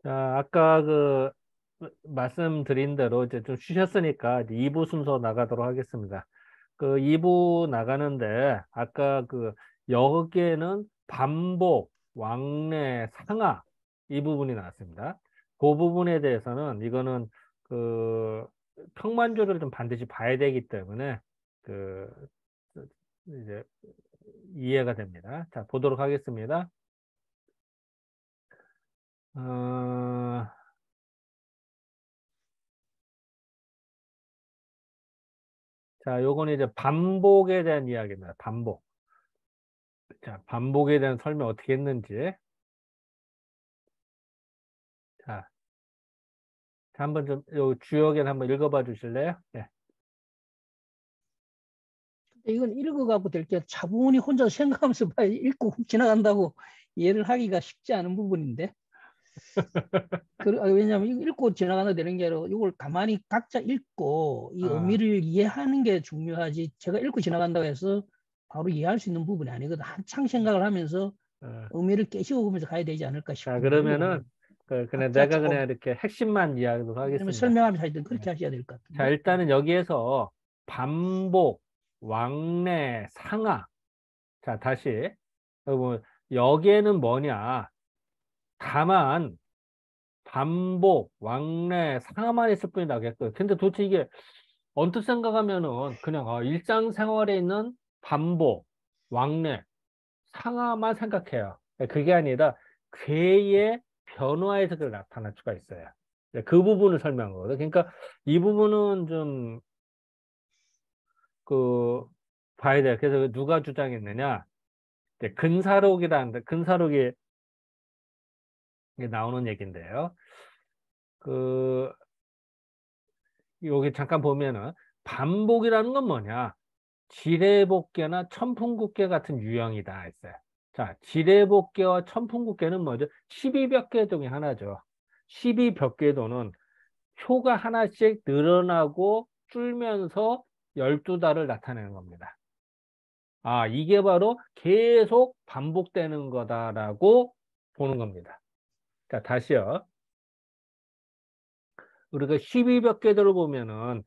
자, 아까 말씀드린 대로 이제 좀 쉬셨으니까 이제 2부 순서 나가도록 하겠습니다. 2부 나가는데 아까 여기에는 반복, 왕래, 상하 이 부분이 나왔습니다. 그 부분에 대해서는 이거는 그 평만조를 좀 반드시 봐야 되기 때문에 그 이제 이해가 됩니다. 자, 보도록 하겠습니다. 어, 자, 요거는 이제 반복에 대한 이야기입니다. 반복. 자, 반복에 대한 설명 어떻게 했는지. 자, 한번 좀, 요 주역을 한번 읽어봐 주실래요? 예. 이건 읽어갖고 될 게 차분히 혼자 생각하면서 봐야 읽고 훅 지나간다고 이해를 하기가 쉽지 않은 부분인데. 왜냐하면 읽고 지나가는 되는 게 아니라 이걸 가만히 각자 읽고 이 아, 의미를 이해하는 게 중요하지. 제가 읽고 지나간다고 해서 바로 이해할 수 있는 부분이 아니거든. 한창 생각을 하면서 어. 의미를 깨시고 보면서 가야 되지 않을까 자, 싶은데 그러면은, 이거는 그냥 각자 내가 조금 그냥 이렇게 핵심만 이야기하도록 왜냐면 하겠습니다. 설명하면서 하여튼 예. 그렇게 하셔야 될 것 자, 같은데. 일단은 여기에서 반복, 왕래, 상하. 자, 다시. 여러분, 여기에는 뭐냐? 다만, 반복, 왕래, 상하만 있을 뿐이다. 근데 도대체 이게 언뜻 생각하면은 그냥 일상생활에 있는 반복, 왕래, 상하만 생각해요. 그게 아니라 괴의 변화에서 그 나타날 수가 있어요. 그 부분을 설명한 거거든. 그러니까 이 부분은 좀 그 봐야 돼요. 그래서 누가 주장했느냐? 이제 근사록이라는데 근사록이 나오는 얘기인데요. 그 여기 잠깐 보면은 반복이라는 건 뭐냐? 지뢰복개나 천풍국개 같은 유형이다 했어요. 자, 지뢰복개와 천풍국개는 뭐죠? 12벽계 중에 하나죠. 12벽계도는 표가 하나씩 늘어나고 줄면서 12달을 나타내는 겁니다. 아, 이게 바로 계속 반복되는 거다라고 보는 겁니다. 자, 다시요. 우리가 12벽계도를 보면은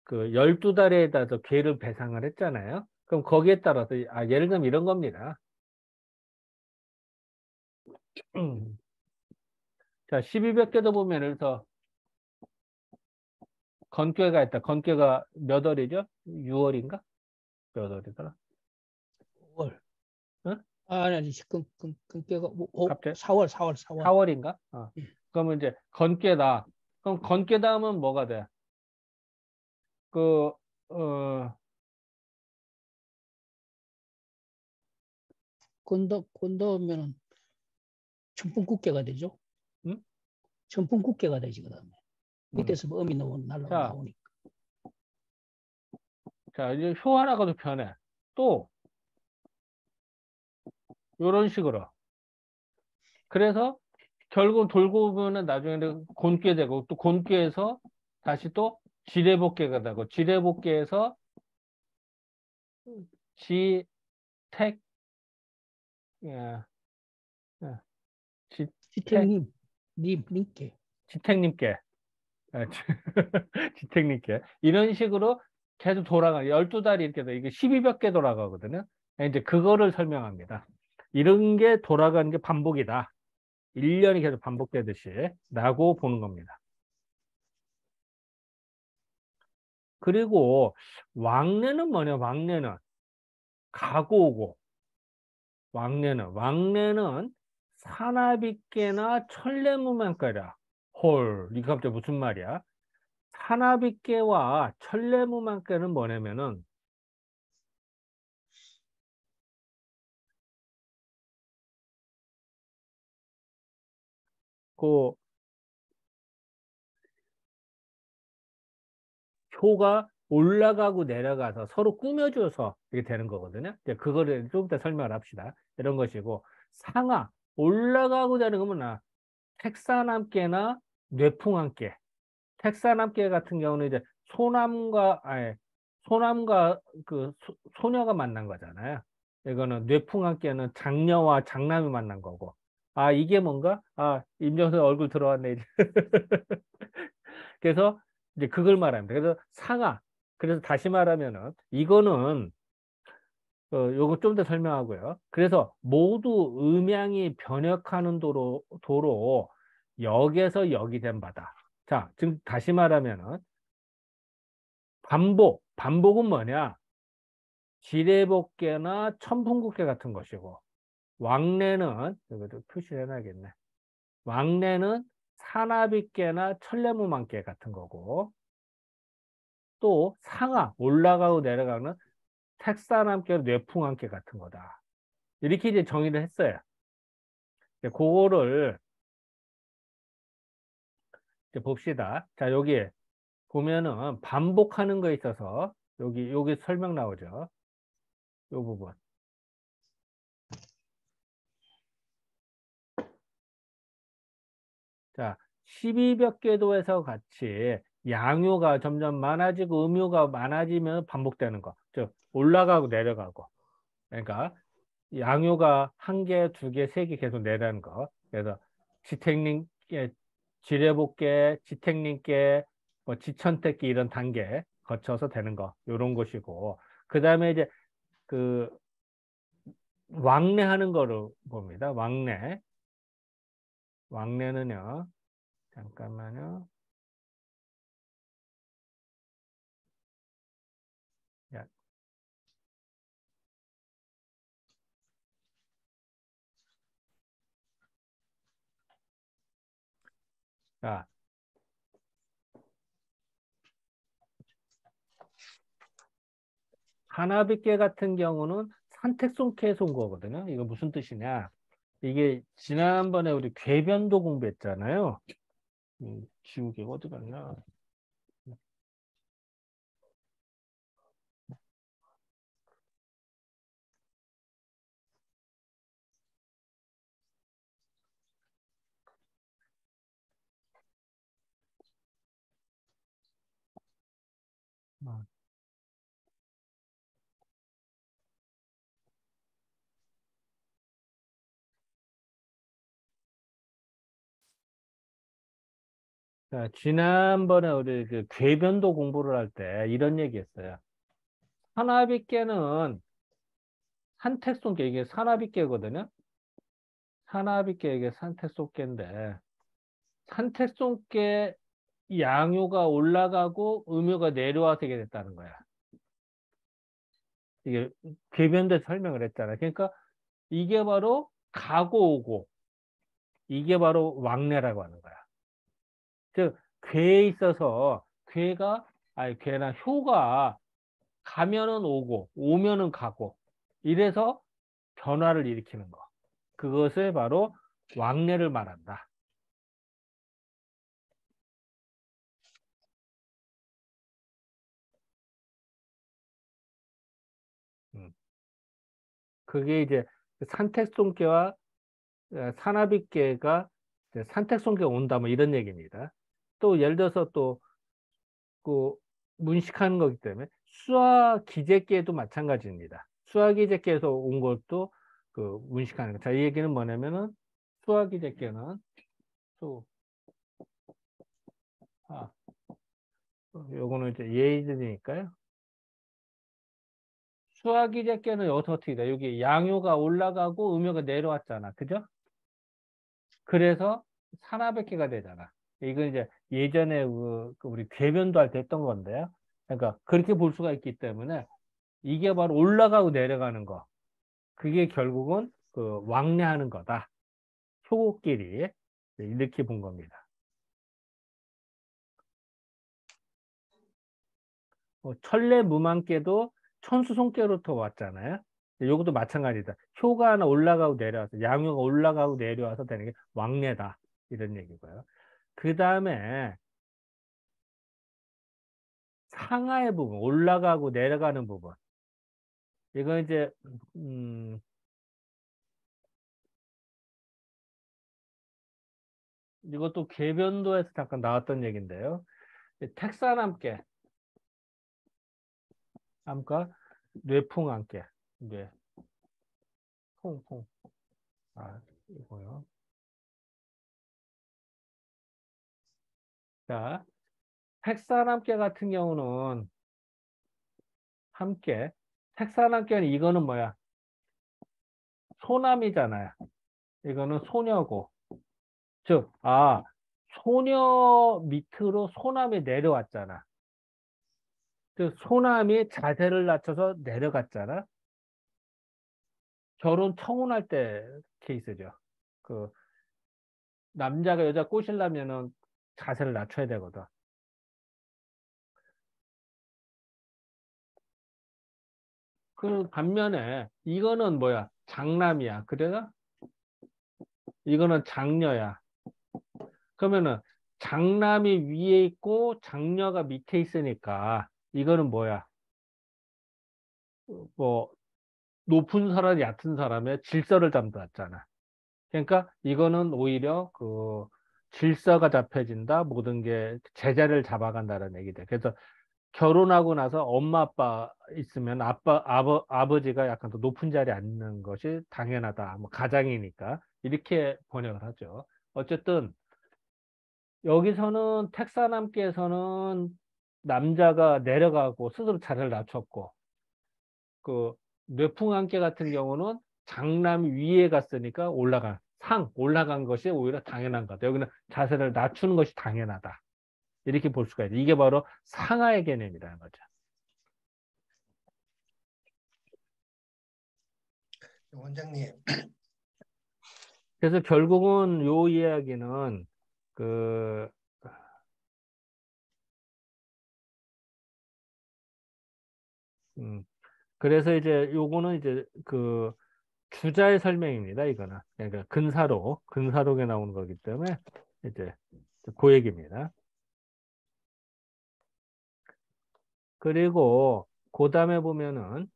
12달에 따라서 궤를 배상을 했잖아요. 그럼 거기에 따라서, 예를 들면 이런 겁니다. 자, 1200개도 보면, 그래서 건괴가 있다. 건괴가 몇 월이죠? 6월인가? 몇 월이더라? 5월. 응? 아니, 금깨가 갑자기 4월. 4월인가? 예. 그러면 이제 건괴다. 그럼 건괴다 하면 뭐가 돼? 그, 어, 건너면은 천풍국계가 되죠. 응? 천풍국계가 되지, 그 다음에. 응. 밑에서 뭐 음이 자, 나오니까. 자, 이제 효 하나가 더 변해. 또, 요런 식으로. 그래서 결국 돌고 보면은 나중에는 곤괴 되고, 또 곤괴에서 다시 또 지뢰복개가 되고, 지뢰복개에서 지택, 예, 예, 지택, 지택님, 님께. 지택님께, 지택님께. 이런 식으로 계속 돌아가. 12달이 이렇게 돼. 이게 12몇 개 돌아가거든요. 이제 그거를 설명합니다. 이런 게 돌아가는 게 반복이다. 1년이 계속 반복되듯이. 라고 보는 겁니다. 그리고 왕래는 뭐냐, 왕래는. 가고 오고. 왕래는 사나비깨나 천래무망가라. 헐, 이거 갑자기 무슨 말이야? 사나비깨와 천래무망깨는 뭐냐면은 그 효가 올라가고 내려가서 서로 꾸며줘서 이렇게 되는 거거든요. 이제 그거를 좀 이따 설명을 합시다. 이런 것이고 상하 올라가고 내려가는 거면 택사남깨나 뇌풍함깨. 택사남깨 같은 경우는 이제 소남과 소녀가 만난 거잖아요. 이거는 뇌풍함깨는 장녀와 장남이 만난 거고 아, 이게 뭔가? 아, 임정선 얼굴 들어왔네. 이제. 그래서 이제 그걸 말합니다. 그래서 상하. 그래서 다시 말하면은 이거는 요거 좀 더 설명하고요. 그래서 모두 음양이 변역하는 도로 역에서 역이 된 바다. 자, 지금 다시 말하면은 반복은 뭐냐? 지뢰복개나 천풍국개 같은 것이고, 왕래는 이것도 표시를 해놔야겠네. 왕래는 사나비깨나 천래무망깨 같은 거고, 또 상하 올라가고 내려가는 택사남깨, 뇌풍함깨 같은 거다. 이렇게 이제 정의를 했어요. 이제 그거를 이제 봅시다. 자, 여기 보면은 반복하는 거에 있어서 여기 설명 나오죠. 요 부분. 자, 12벽 궤도에서 같이 양요가 점점 많아지고 음요가 많아지면 반복되는 거. 즉 올라가고 내려가고. 그러니까 양요가 한 개, 두 개, 세 개 계속 내려가는 거. 그래서 지택님께, 지뢰복개, 지택님께, 뭐 지천택기 이런 단계 거쳐서 되는 거. 요런 것이고. 그 다음에 이제 그 왕래하는 거로 봅니다. 왕래. 왕래는요. 잠깐만요. 야, 자, 하나비께 같은 경우는 산택송케에서 온 거거든요. 이거 무슨 뜻이냐? 이게 지난번에 우리 궤변도 공부했잖아요. 지우개 어디 갔나? 어. 자, 지난번에 우리 그 궤변도 공부를 할 때 이런 얘기했어요. 하나비께는 산택송케 이게 산나비께거든요. 산나비께 이게 산택송케인데 산택송케 양요가 올라가고 음요가 내려와서 이게 됐다는 거야. 이게 궤변도 설명을 했잖아요. 그러니까 이게 바로 가고 오고 이게 바로 왕래라고 하는 거야. 즉 괴에 있어서 괴가 아니 괴나 효가 가면은 오고 오면은 가고 이래서 변화를 일으키는 거. 그것을 바로 왕래를 말한다. 음. 그게 이제 산택송개와 산나비께가 산택송개가 온다 뭐 이런 얘기입니다. 또 예를 들어서 또 그 문식하는 거기 때문에 수화 기재께도 마찬가지입니다. 수화 기재께에서 온 것도 그 문식하는 거. 자, 이 얘기는 뭐냐면은 수화 기재께는 수, 아, 요거는 이제 예의들이니까요. 수화 기재께는 여기서 어떻게 돼? 여기 양요가 올라가고 음요가 내려왔잖아. 그죠? 그래서 산화백계가 되잖아. 이건 이제 예전에 그 우리 궤변도 할 때 했던 건데요. 그러니까 그렇게 볼 수가 있기 때문에 이게 바로 올라가고 내려가는 거. 그게 결국은 그 왕래하는 거다. 효고끼리 이렇게 본 겁니다. 천례무망께도 천수송께로부터 왔잖아요. 요것도 마찬가지다. 효가 하나 올라가고 내려와서 양효가 올라가고 내려와서 되는 게 왕래다. 이런 얘기고요. 그 다음에 상하의 부분, 올라가고 내려가는 부분. 이건 이제 음, 이것도 궤변도에서 잠깐 나왔던 얘기인데요. 택사남께, 암과 뇌풍함께, 이제 퐁퐁. 아, 이거요. 자, 색사람께 같은 경우는 함께, 색사람께는 이거는 뭐야? 소남이잖아요. 이거는 소녀고. 즉, 소녀 밑으로 소남이 내려왔잖아. 즉, 소남이 자세를 낮춰서 내려갔잖아. 결혼 청혼할 때 케이스죠. 그, 남자가 여자 꼬시려면은 자세를 낮춰야 되거든. 그 반면에 이거는 뭐야? 장남이야. 그래서 이거는 장녀야. 그러면은 장남이 위에 있고 장녀가 밑에 있으니까 이거는 뭐야? 뭐 높은 사람, 얕은 사람의 질서를 담당했잖아. 그러니까 이거는 오히려 그 질서가 잡혀진다. 모든 게 제자리를 잡아간다는 얘기돼. 그래서 결혼하고 나서 엄마 아빠 있으면 아버지가 약간 더 높은 자리에 앉는 것이 당연하다. 뭐 가장이니까 이렇게 번역을 하죠. 어쨌든 여기서는 택사남께서는 남자가 내려가고 스스로 자리를 낮췄고 그 뇌풍함께 같은 경우는 장남 위에 갔으니까 올라간 것이 오히려 당연한 것 같아요. 여기는 자세를 낮추는 것이 당연하다. 이렇게 볼 수가 있죠. 이게 바로 상하의 개념이라는 거죠. 원장님, 그래서 결국은 요 이야기는 그 음, 그래서 이제 요거는 이제 그 주자의 설명입니다. 이거는 그러니까 근사록에 나오는 거기 때문에 이제 그 얘기입니다. 그리고 그 다음에 보면은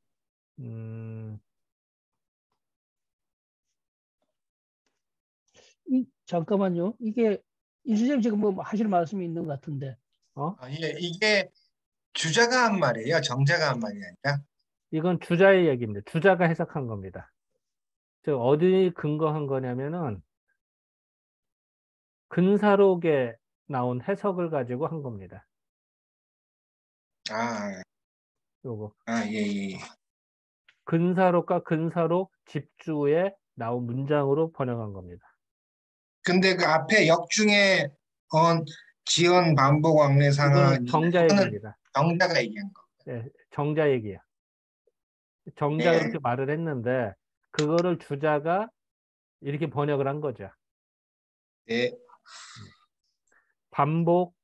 음, 잠깐만요. 이게 인수생 지금 뭐 하실 말씀이 있는 것 같은데. 어? 예, 이게 주자가 한 말이에요. 정자가 한 말이 아니라. 이건 주자의 얘기입니다. 주자가 해석한 겁니다. 즉 어디 근거한 거냐면은 근사록에 나온 해석을 가지고 한 겁니다. 아, 요거 예, 예. 근사록과 근사록 집주에 나온 문장으로 번역한 겁니다. 근데 그 앞에 역중에 지연 반복 왕래 이거는 상하니 정자 이거는 얘기입니다. 정자가 얘기한 거. 예, 정자 얘기야. 정자가 네, 그렇게 말을 했는데 그거를 주자가 이렇게 번역을 한 거죠. 네. 반복,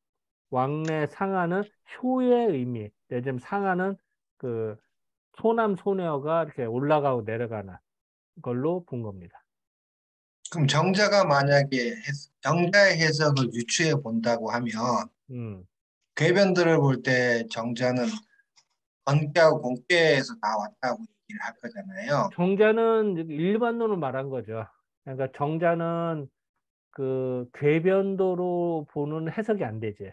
왕래, 상하는 효의 의미. 요즘 상하는 그 소남 소녀가 이렇게 올라가고 내려가는 걸로 본 겁니다. 그럼 정자가 만약에 정자의 해석을 유추해 본다고 하면 음. 궤변들을 볼 때 정자는 번개하고 공개에서 나왔다고 얘기를 할 거잖아요. 정자는 일반론을 말한 거죠. 그러니까 정자는 그 궤변도로 보는 해석이 안 되지.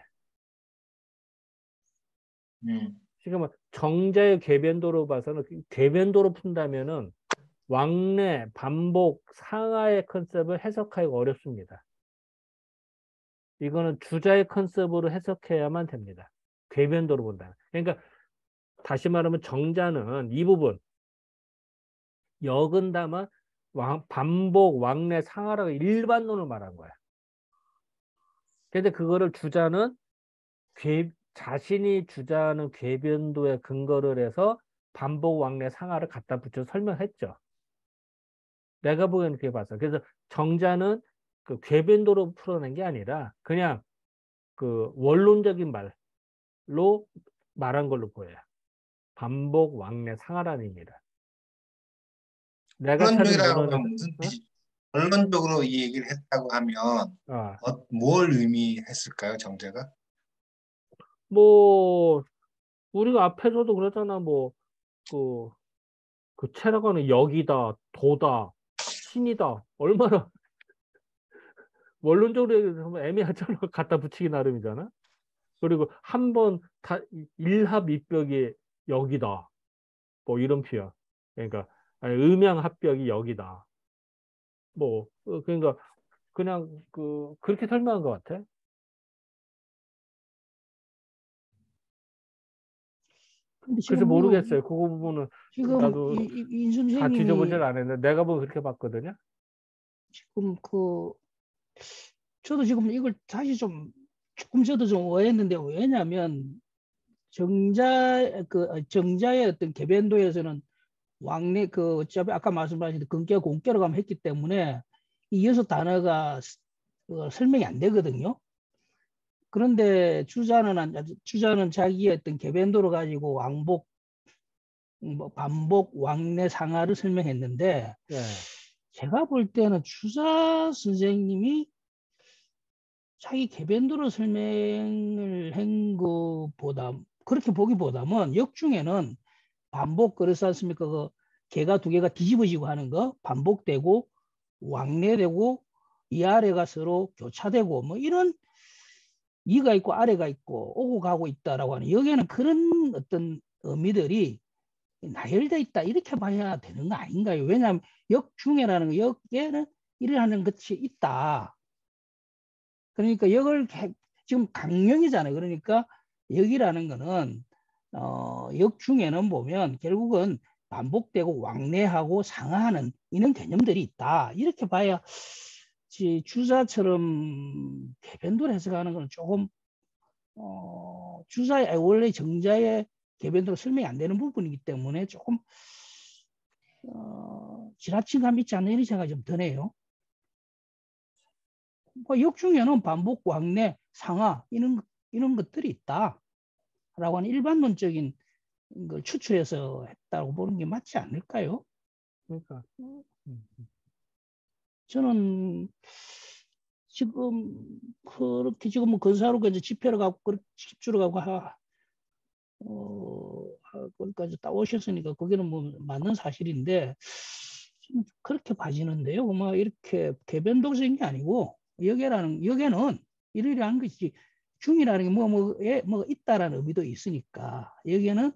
음. 지금 뭐 정자의 궤변도로 봐서는 궤변도로 푼다면은 왕래, 반복, 상하의 컨셉을 해석하기가 어렵습니다. 이거는 주자의 컨셉으로 해석해야만 됩니다. 궤변도로 본다. 그러니까 다시 말하면 정자는 이 부분 역은 반복, 왕래, 상하라고 일반론을 말한 거야. 근데 그거를 주자는 자신이 주자는 궤변도에 근거를 해서 반복, 왕래, 상하를 갖다 붙여 설명했죠. 내가 보기에는 그렇게 봤어. 그래서 정자는 그 궤변도로 풀어낸 게 아니라 그냥 그 원론적인 말로 말한 걸로 보여요. 반복, 왕래, 상하라는 의미다. 내가 찾은 원론적이라고 하면 문헌에 무슨 어? 뜻이? 원론적으로 이 얘기를 했다고 하면 아, 뭘 의미했을까요, 정자가? 뭐 우리가 앞에서도 그러잖아. 그, 그 체라고는 역이다, 도다, 신이다. 얼마나 원론적으로 얘기하면 애매하잖아. 갖다 붙이기 나름이잖아. 그리고 한 번 다 일합입벽이 역이다. 뭐 이런 표현. 그러니까 아니, 음양합벽이 역이다. 그러니까 그냥 그렇게 설명한 것 같아. 근데 그래서 지금 모르겠어요. 그거 부분은 지금 나도 인 다 뒤져보질 선생님이 않았는데 내가 보면 그렇게 봤거든요. 지금 저도 지금 이걸 다시 조금 저도 좀 오해했는데, 왜냐하면 정자의 어떤 개변도에서는 왕래 어차피 아까 말씀하신 근깨 공깨로 가면 했기 때문에 이 여섯 단어가 설명이 안 되거든요. 그런데 주자는 자기의 어떤 개변도를 가지고 왕복, 반복, 왕래, 상하를 설명했는데, 예. 제가 볼 때는 주자 선생님이 자기 개변도로 설명을 한 것보다, 그렇게 보기보다는 역중에는 반복, 그렇지 않습니까? 개가 두 개가 뒤집어지고 하는 거 반복되고 왕래되고 위아래가 서로 교차되고 뭐 이런, 위가 있고 아래가 있고 오고 가고 있다라고 하는, 여기에는 그런 어떤 의미들이 나열되어 있다 이렇게 봐야 되는 거 아닌가요? 왜냐하면 역중해라는 거, 역에는 일어나는 것이 있다. 그러니까 지금 강령이잖아요. 그러니까 역이라는 거는 역중에는 보면 결국은 반복되고 왕래하고 상하하는 이런 개념들이 있다. 이렇게 봐야 주자처럼 개변도를 해석하는 것은 조금 주자의 원래 정자의 개변도로 설명이 안 되는 부분이기 때문에 조금 지나친 감이 있지 않나 이런 생각이 좀 드네요. 역중에는 반복, 왕래, 상하 이런 것들이 있다라고 하는 일반론적인 걸 추출해서 했다고 보는 게 맞지 않을까요? 그러니까 저는 지금 그렇게 지금 뭐 건사로가 이제 집회를 가고 집주를 가고 거기까지 따오셨으니까 거기는 뭐 맞는 사실인데 그렇게 봐지는데요. 뭐 이렇게 개변도적인 게 아니고 역에는 이러이러한 것이지, 중이라는 게 뭐 있다라는 의미도 있으니까 여기에는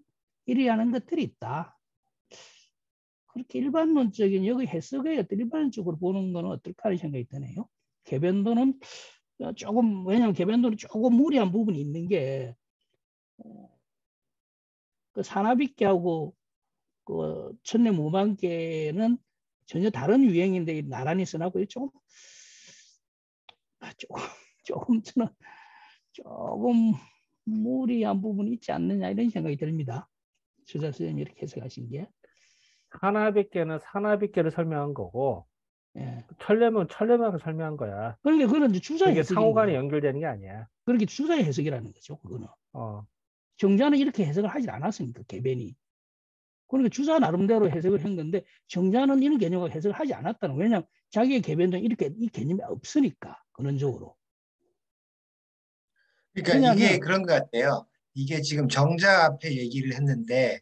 이러이러한 것들이 있다. 그렇게 일반론적인 여기 해석의 일반적으로 보는 거는 어떨까 하는 생각이 드네요. 개변도는 조금, 왜냐하면 개변도는 조금 무리한 부분이 있는 게 사나비개하고 천내무망개는 전혀 다른 유행인데 나란히 써놨고 조금 저는 조금 무리한 부분이 있지 않느냐 이런 생각이 듭니다. 주자 선생님이 이렇게 해석하신 게. 하나비께는 사나비께를 설명한 거고 예. 철례면 철례만을 설명한 거야. 그러니까 그건 이제 주자 그게 해석인 상호간에 거죠. 연결되는 게 아니야. 그렇게 주자의 해석이라는 거죠. 그거는. 어. 정자는 이렇게 해석을 하지 않았으니까 개변이. 그러니까 주자 나름대로 해석을 한 건데 정자는 이런 개념을 해석을 하지 않았다는 거예요. 왜냐하면 자기의 개변은 이렇게 이 개념이 없으니까 근원적으로. 그러니까 이게 왜냐하면 그런 것 같아요. 이게 지금 정자 앞에 얘기를 했는데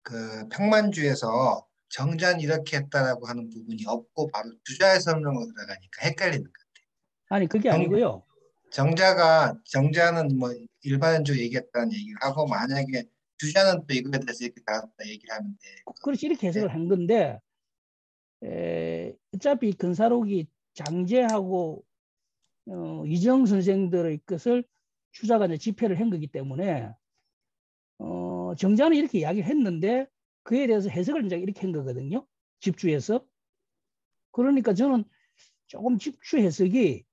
그 평만주에서 정자는 이렇게 했다라고 하는 부분이 없고 바로 주자의 설명으로 들어가니까 헷갈리는 것 아니 그게 같아요. 아니고요. 정자는 뭐 일반적으로 얘기했다는 얘기를 하고 만약에 주자는 또 이거에 대해서 이렇게 다뤘다 얘기를 하면 돼. 그렇지 이렇게 해석을 한 건데 어차피 근사록이 장제하고 이정 선생들의 것을 주자가 이제 집회를 한 거기 때문에 정자는 이렇게 이야기를 했는데 그에 대해서 해석을 이제 이렇게 한 거거든요. 집주에서. 그러니까 저는 조금 집주 해석이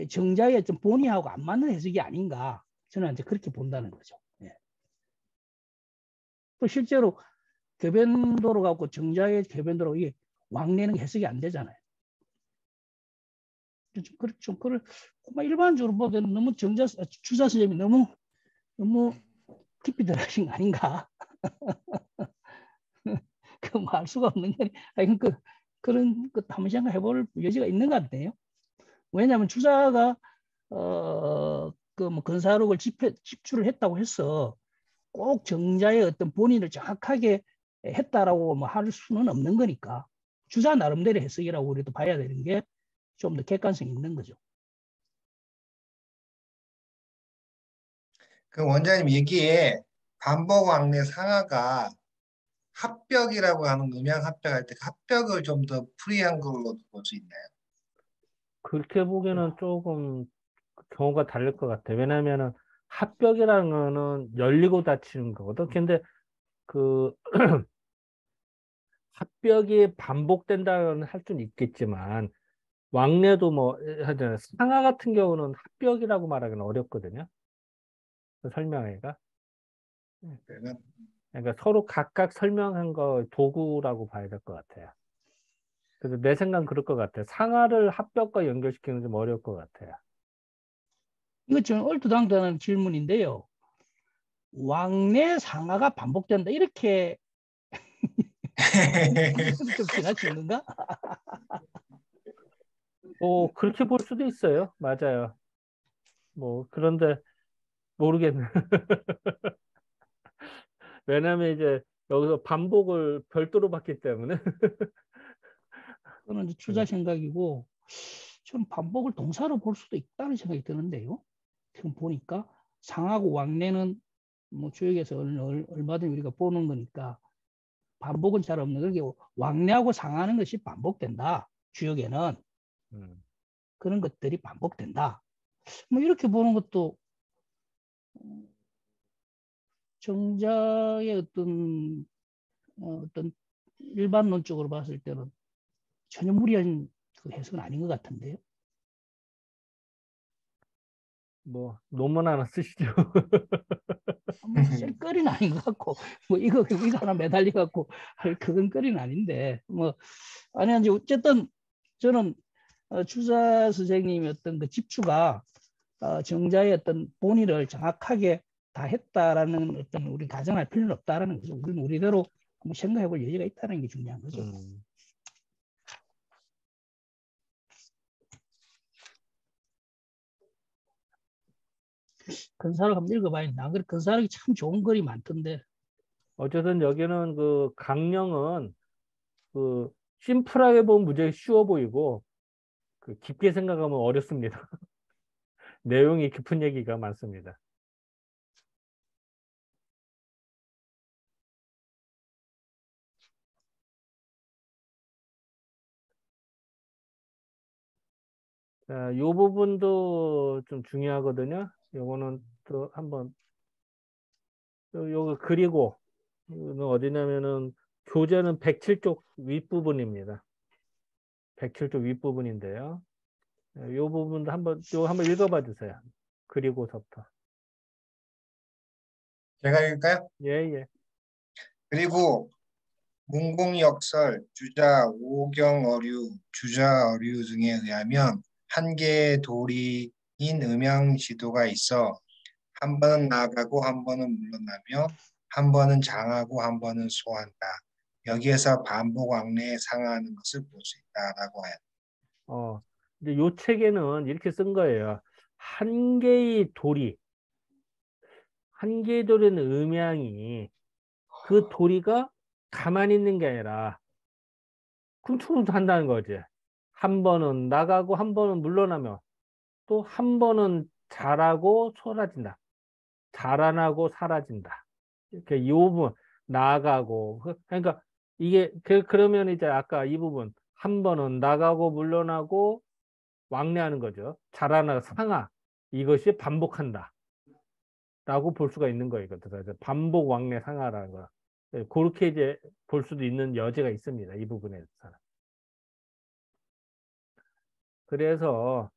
정자의 좀 본의하고 안 맞는 해석이 아닌가, 저는 이제 그렇게 본다는 거죠. 예. 또 실제로 개변도로 갖고 정자의 개변도로 이게 왕래는 해석이 안 되잖아요. 좀 일반적으로 보면 너무 주자 선생님이 너무 깊이 들어가신 거 아닌가? 그 뭐 알 수가 없는 게 아니 그런 것 한번 생각해볼 여지가 있는 것 같네요. 왜냐하면 주자가 뭐 건사록을 집주를 했다고 해서 꼭 정자의 어떤 본인을 정확하게 했다라고 뭐 할 수는 없는 거니까 주자 나름대로 해석이라고 우리도 봐야 되는 게 좀 더 객관성이 있는 거죠. 그 원장님 얘기에 반복 왕래 상하가 합벽이라고 하는 음양 합벽할 때 합벽을 좀 더 풀이한 걸로 볼 수 있나요? 그렇게 보기에는 조금 경우가 다를 것 같아. 왜냐면은 합벽이라는 거는 열리고 닫히는 거거든. 근데 그 합벽이 반복된다는 할 수는 있겠지만 왕래도 뭐 하여튼 상하 같은 경우는 합벽이라고 말하기는 어렵거든요. 그 설명회가. 그러면 그러니까 서로 각각 설명한 거 도구라고 봐야 될 것 같아요. 그래서 내 생각은 그럴 것 같아요. 상하를 합벽과 연결시키는 건 좀 어려울 것 같아요. 이거 좀 얼토당토하는 질문인데요. 왕래 상하가 반복된다. 이렇게 좀 지나친 건가? 그렇게 볼 수도 있어요. 맞아요. 뭐, 그런데 모르겠네. 왜냐면 이제 여기서 반복을 별도로 봤기 때문에. 그거는 이제 네. 추자 생각이고, 좀 반복을 동사로 볼 수도 있다는 생각이 드는데요. 지금 보니까 상하고 왕래는 뭐 주역에서 얼마든지 우리가 보는 거니까 반복은 잘 없는 그게 왕래하고 상하는 것이 반복된다. 주역에는 음. 그런 것들이 반복된다. 뭐 이렇게 보는 것도 정자의 어떤 일반론적으로 봤을 때는 전혀 무리한 그 해석은 아닌 것 같은데요. 뭐, 논문 하나 쓰시죠. 뭐 쌩거리는 아닌 것 같고 뭐 이거 하나 매달려 갖고 할 그건 거리는 아닌데 뭐 아니 이제 어쨌든 저는 주사 선생님의 어떤 그 집주가 정자의 어떤 본의를 정확하게 다 했다라는 어떤 우리 가정할 필요는 없다라는 거죠. 우리는 우리대로 한번 생각해 볼 여지가 있다는 게 중요한 거죠. 음. 근사를 한번 읽어봐야 나 그래 근사력이 참 좋은 글이 많던데. 어쨌든 여기는 그 강령은 그 심플하게 보면 무지하게 쉬워 보이고 그 깊게 생각하면 어렵습니다. 내용이 깊은 얘기가 많습니다. 자, 요 부분도 좀 중요하거든요. 요거는 또 한번 요거 그리고 이거는 어디냐면은 교재는 107쪽 윗부분입니다. 107쪽 윗부분인데요. 요 부분도 한번 읽어봐 주세요. 그리고서부터. 제가 읽을까요? 예, 예. 그리고 문공역설, 주자, 오경어류, 주자어류 등에 의하면 한 개의 도리인 음양지도가 있어 한 번은 나가고 한 번은 물러나며 한 번은 장하고 한 번은 소한다. 여기에서 반복 왕래에 상하하는 것을 볼 수 있다라고 해요. 어, 이제 요 책에는 이렇게 쓴 거예요. 한 개의 도리, 한 개의 도리는 음양이 그 도리가 가만히 있는 게 아니라 쿵충쿵 한다는 거지. 한 번은 나가고 한 번은 물러나며 또 한 번은 자라고 사라진다. 자라나고 사라진다. 이렇게 이 부분 나가고 그러니까 이게 그러면 이제 아까 이 부분 한 번은 나가고 물러나고 왕래하는 거죠. 자라나 상하 이것이 반복한다. 라고 볼 수가 있는 거예요. 그래서 반복 왕래 상하라는 거. 예, 그렇게 이제 볼 수도 있는 여지가 있습니다. 이 부분에서는. 그래서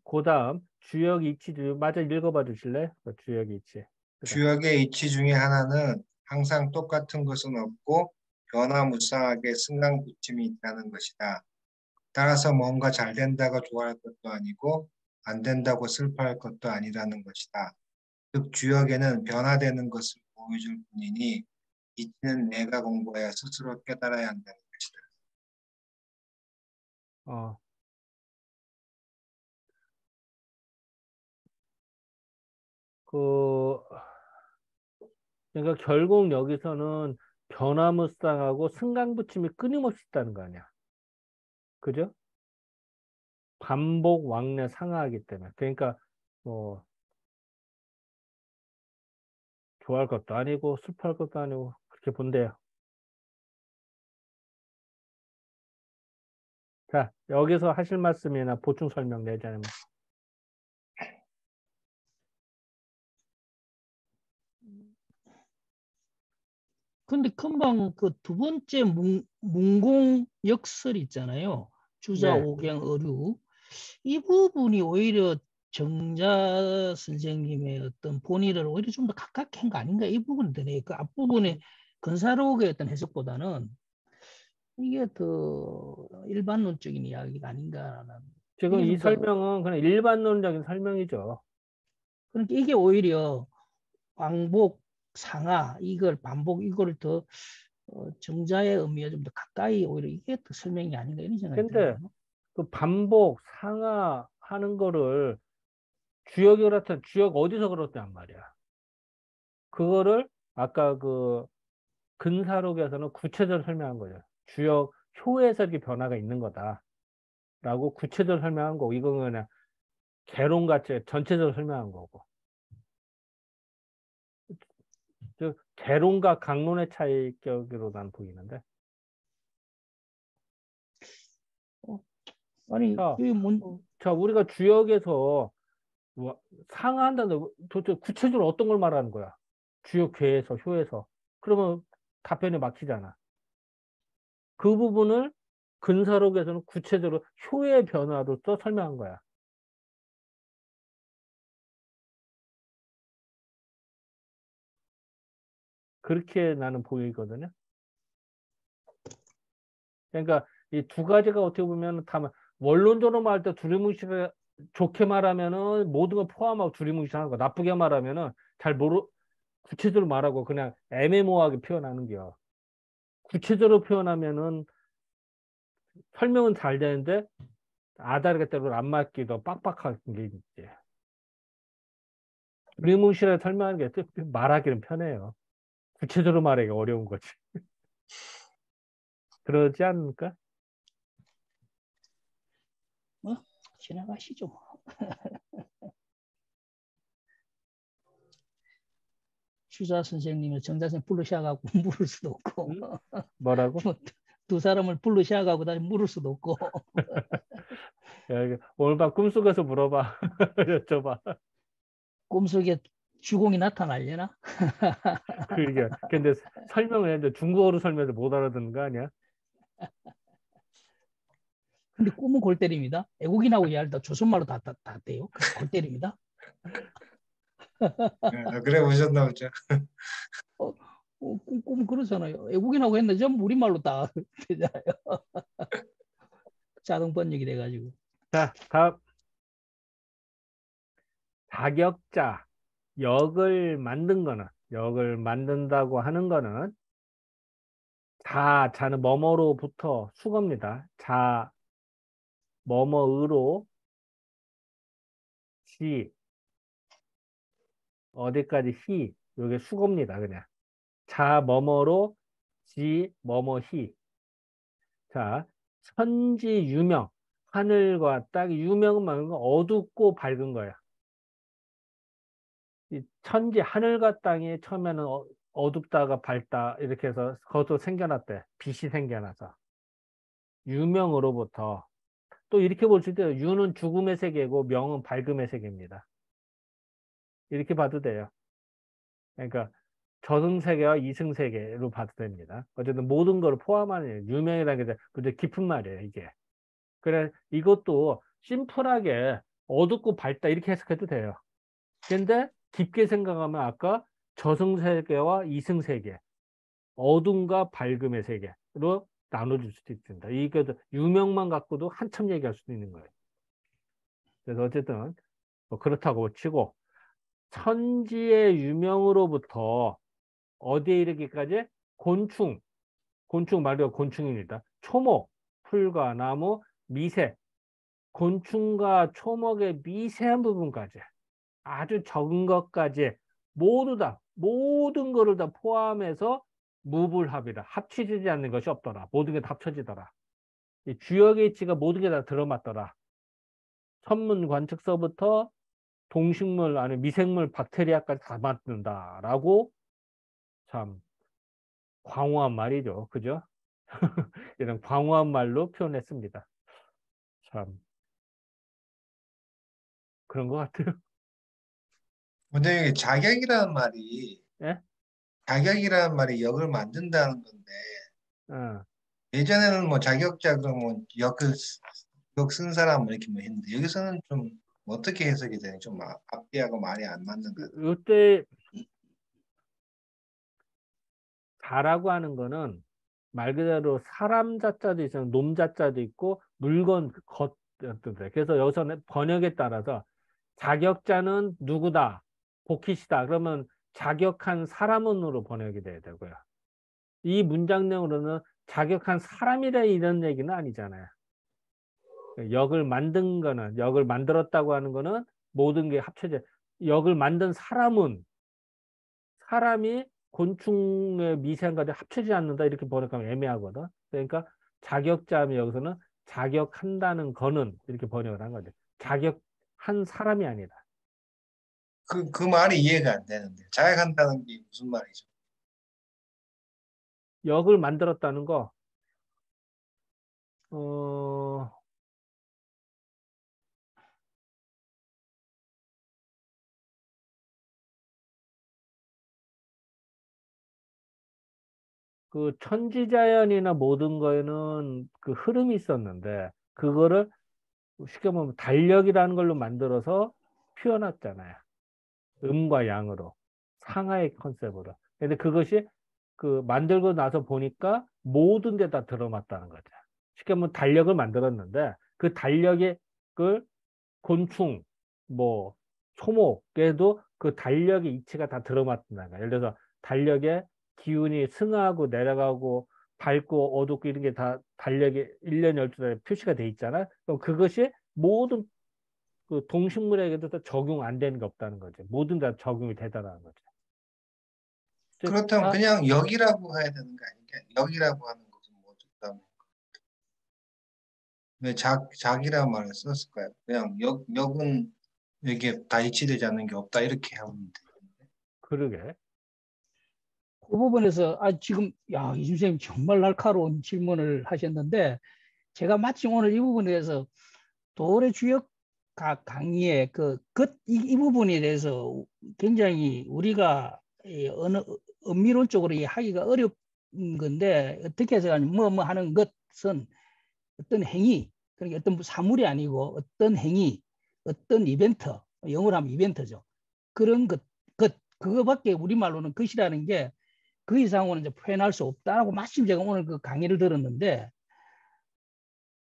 그다음 주역 이치 마저 읽어봐 주실래요? 주역 이치. 그다음. 주역의 이치 중에 하나는 항상 똑같은 것은 없고 변화무쌍하게 승강붙임이 있다는 것이다. 따라서 뭔가 잘 된다고 좋아할 것도 아니고 안 된다고 슬퍼할 것도 아니라는 것이다. 즉 주역에는 변화되는 것을 보여줄 뿐이니 이치는 내가 공부하여 스스로 깨달아야 한다는 것이다. 어, 그 그러니까 결국 여기서는 변화무쌍하고 승강붙임이 끊임없이 있다는 거 아니야. 그죠? 반복 왕래 상하하기 때문에. 그러니까 뭐 좋아할 것도 아니고 슬퍼할 것도 아니고 그렇게 본대요. 자, 여기서 하실 말씀이나 보충 설명 내자면 근데 금방 그 두 번째 문공 역설 있잖아요. 주자, 네. 오경, 어류. 이 부분이 오히려 정자 선생님의 어떤 본의를 오히려 좀 더 가깝게 한 거 아닌가 이 부분이 드네요. 그 앞부분에 근사록의 어떤 해석보다는 이게 더 일반론적인 이야기가 아닌가라는 지금 이게 이 좀 더 설명은 그냥 일반론적인 설명이죠. 그러니까 이게 오히려 왕복, 상하 이걸 반복 이거를 더 정자의 의미에 좀 더 가까이 오히려 이게 더 설명이 아닌가 이런 생각이 근데 드네요. 그 반복, 상하하는 거를 주역이 그렇다, 주역 어디서 그렇단 말이야. 그거를 아까 그 근사록에서는 구체적으로 설명한 거예요. 주역 효에서 이렇게 변화가 있는 거다라고 구체적으로 설명한 거고, 이건 그냥 개론같이 전체적으로 설명한 거고. 즉 개론과 강론의 차이격으로 난 보이는데. 어, 아니 자, 이뭔 자 우리가 주역에서 상하한다는데 도대체 구체적으로 어떤 걸 말하는 거야? 주역 괴에서 효에서. 그러면 답변이 막히잖아. 그 부분을 근사록에서는 구체적으로 효의 변화로 또 설명한 거야. 그렇게 나는 보이거든요. 그러니까 이 두 가지가 어떻게 보면 다 원론적으로 말할 때 두리뭉실을 좋게 말하면은 모든 걸 포함하고 두리뭉실하는 거. 나쁘게 말하면은 잘 구체적으로 말하고 그냥 애매모호하게 표현하는 거야. 구체적으로 표현하면은 설명은 잘 되는데 아다르게 때로 안 맞기도 빡빡한 게 있지. 두리뭉실하게 설명하는 게 말하기는 편해요. 구체적으로 말하기 어려운 거지. 그러지 않을까? 뭐 지나가시죠. 뭐. 주자 선생님을 정자 선생님 불러셔가고 물을 수도 없고 응? 뭐라고? 두 사람을 불러셔가고 다시 물을 수도 없고 야, 오늘 밤 꿈속에서 물어봐. 여쭤봐. 꿈속에 주공이 나타나려나? 그게 근데 설명을 했는데 중국어로 설명해서 못 알아듣는 거 아니야? 근데 꿈은 골 때립니다. 애국인하고 이야기할 때 조선말로 다 돼요. 골 때립니다. 그래 보셨나 보죠. 어, 꿈 그러잖아요. 애국인하고 했는데 전부 우리말로 다 되잖아요. 자동 번역이 돼가지고. 자, 다음 자격자 역을 만든다고 하는 거는 자는 뭐뭐로부터 수거입니다. 뭐뭐으로 시 어디까지 요게 수거입니다. 그냥 뭐뭐로 뭐뭐히. 자, 천지 유명. 하늘과 땅이 유명은 말고 어둡고 밝은 거야. 이 천지 하늘과 땅이 처음에는 어둡다가 밝다 이렇게 해서 그것도 생겨났대. 빛이 생겨나서 유명으로부터 또 이렇게 볼 수 있대요. 유는 죽음의 세계고 명은 밝음의 세계입니다. 이렇게 봐도 돼요. 그러니까 저승세계와 이승세계로 봐도 됩니다. 어쨌든 모든 걸 포함하는 유명이라는 게 굉장히 깊은 말이에요, 이게. 그래, 이것도 심플하게 어둡고 밝다 이렇게 해석해도 돼요. 근데 깊게 생각하면 아까 저승세계와 이승세계, 어둠과 밝음의 세계로 나눠줄 수도 있습니다. 이게 유명만 갖고도 한참 얘기할 수도 있는 거예요. 그래서 어쨌든 뭐 그렇다고 치고 천지의 유명으로부터 어디에 이르기까지 곤충 말이야 곤충입니다. 초목, 풀과 나무, 미세, 곤충과 초목의 미세한 부분까지 아주 적은 것까지 모두 다 모든 거를 다 포함해서 무불합이다. 합치지 않는 것이 없더라. 모든 게 다 합쳐지더라. 이 주역의 이치가 모든 게 다 들어맞더라. 천문 관측서부터 동식물 아니 미생물 박테리아까지 다 맞는다라고 참 광호한 말이죠. 그죠? 이런 광호한 말로 표현했습니다. 참 그런 것 같아요. 근데 이게 자격이라는 말이 예? 자격이라는 말이 역을 만든다는 건데 어. 예전에는 뭐 자격자 그러면 역 쓴 사람 뭐 이렇게 뭐 했는데 여기서는 좀 어떻게 해석이 되는 좀 앞뒤하고 말이 안 맞는 것 같아요. 이때 자라고 하는 거는 말 그대로 사람 자자도 있어, 놈 자자도 있고 물건 것 돼. 그래서 여기서는 번역에 따라서 자격자는 누구다, 복희시다. 그러면 자격한 사람은으로 번역이 돼야 되고요. 이 문장 내용으로는 자격한 사람이라 이런 얘기는 아니잖아요. 역을 만든 거는, 역을 만들었다고 하는 거는 모든 게 합쳐져. 역을 만든 사람은 사람이 곤충의 미세한 것에 합쳐지지 않는다 이렇게 번역하면 애매하거든. 그러니까 자격자면 여기서는 자격한다는 거는 이렇게 번역을 한 거죠. 자격한 사람이 아니다. 그 말이 이해가 안 되는데 자격한다는 게 무슨 말이죠? 역을 만들었다는 거, 어, 그 천지자연이나 모든 거에는 그 흐름이 있었는데 그거를 쉽게 보면 달력이라는 걸로 만들어서 표현했잖아요. 음과 양으로 상하의 컨셉으로. 근데 그것이 그 만들고 나서 보니까 모든 데 다 들어맞다는 거죠. 쉽게 보면 달력을 만들었는데 그 달력의 그 곤충, 뭐 소목에도 그 달력의 이치가 다 들어맞다는 거예요. 예를 들어서 달력에 기운이 승하고 내려가고 밝고 어둡고 이런 게 다 달력에 1년 12달에 표시가 돼 있잖아요. 그럼 그것이 모든 그 동식물에게도 다 적용 안 되는 게 없다는 거죠. 모든 다 적용이 되다라는 거죠. 즉, 그렇다면 그냥 역이라고 해야 되는 거 아닌가? 역이라고 하는 것은 뭐 어쩌다 왜 작이라는 말을 썼을까요? 그냥 역은 이게 다 이치되지 않는 게 없다 이렇게 하면 되는데. 그러게. 그 부분에서 지금 이준 선생님 정말 날카로운 질문을 하셨는데 제가 마침 오늘 이 부분에 대해서 도래 주역 강의의 이 부분에 대해서 굉장히 우리가 어느 엄밀론적으로 하기가 어려운 건데 어떻게 해석하냐면 뭐 하는 것은 어떤 행위, 그러니까 어떤 사물이 아니고 어떤 행위, 어떤 이벤트, 영어로 하면 이벤트죠. 그런 그거밖에 우리말로는 것이라는 게 그 이상으로는 이제 표현할 수 없다라고 마침 제가 오늘 그 강의를 들었는데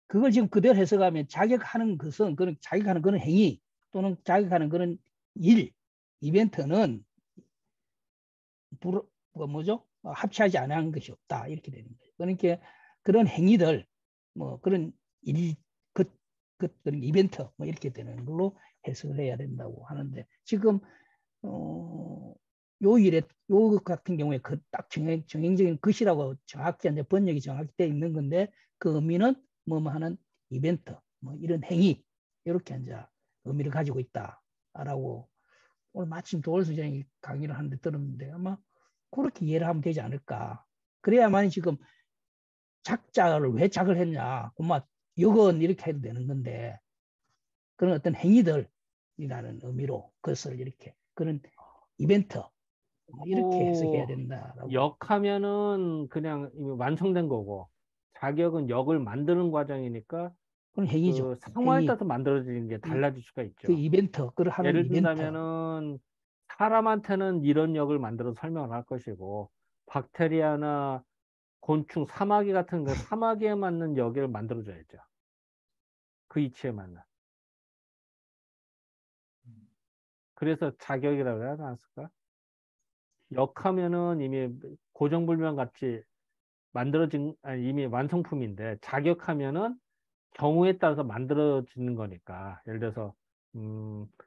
그걸 지금 그대로 해석하면 자격하는 것은 그런 자격하는 그런 행위 또는 자격하는 그런 일, 이벤트는 뭐죠? 합치하지 않은 것이 없다 이렇게 되는 거예요. 그러니까 그런 행위들, 뭐 그런 일, 그런 이벤트 뭐 이렇게 되는 걸로 해석을 해야 된다고 하는데 지금 요 같은 경우에 그 딱 정형적인 것이라고 정확히 이제 번역이 정확히 되어 있는 건데 그 의미는 뭐 하는 이벤트, 뭐 이런 행위 이렇게 이제 의미를 가지고 있다라고 오늘 마침 도월 선생님이 강의를 하는데 들었는데 아마 그렇게 이해를 하면 되지 않을까. 그래야만 지금 작자를 왜 작을 했냐, 엄마 역은 이렇게 해도 되는 건데 그런 어떤 행위들이라는 의미로 그것을 이렇게 그런 이벤트 이렇게 해석해야 된다라고. 역하면은 그냥 이미 완성된 거고 자격은 역을 만드는 과정이니까 그런 행위죠. 그 상황에 행위. 따라서 만들어지는 게 달라질 수가 그 있죠. 이벤트, 그걸 하는 예를 이벤트. 든다면은 사람한테는 이런 역을 만들어서 설명을 할 것이고 박테리아나 곤충, 사마귀 같은 거 사마귀에 맞는 역을 만들어줘야죠. 그 이치에 맞는. 그래서 자격이라고 해야 하나을까? 역하면은 이미 고정불명 같이 만들어진 아니, 이미 완성품인데 자격하면은 경우에 따라서 만들어지는 거니까 예를 들어서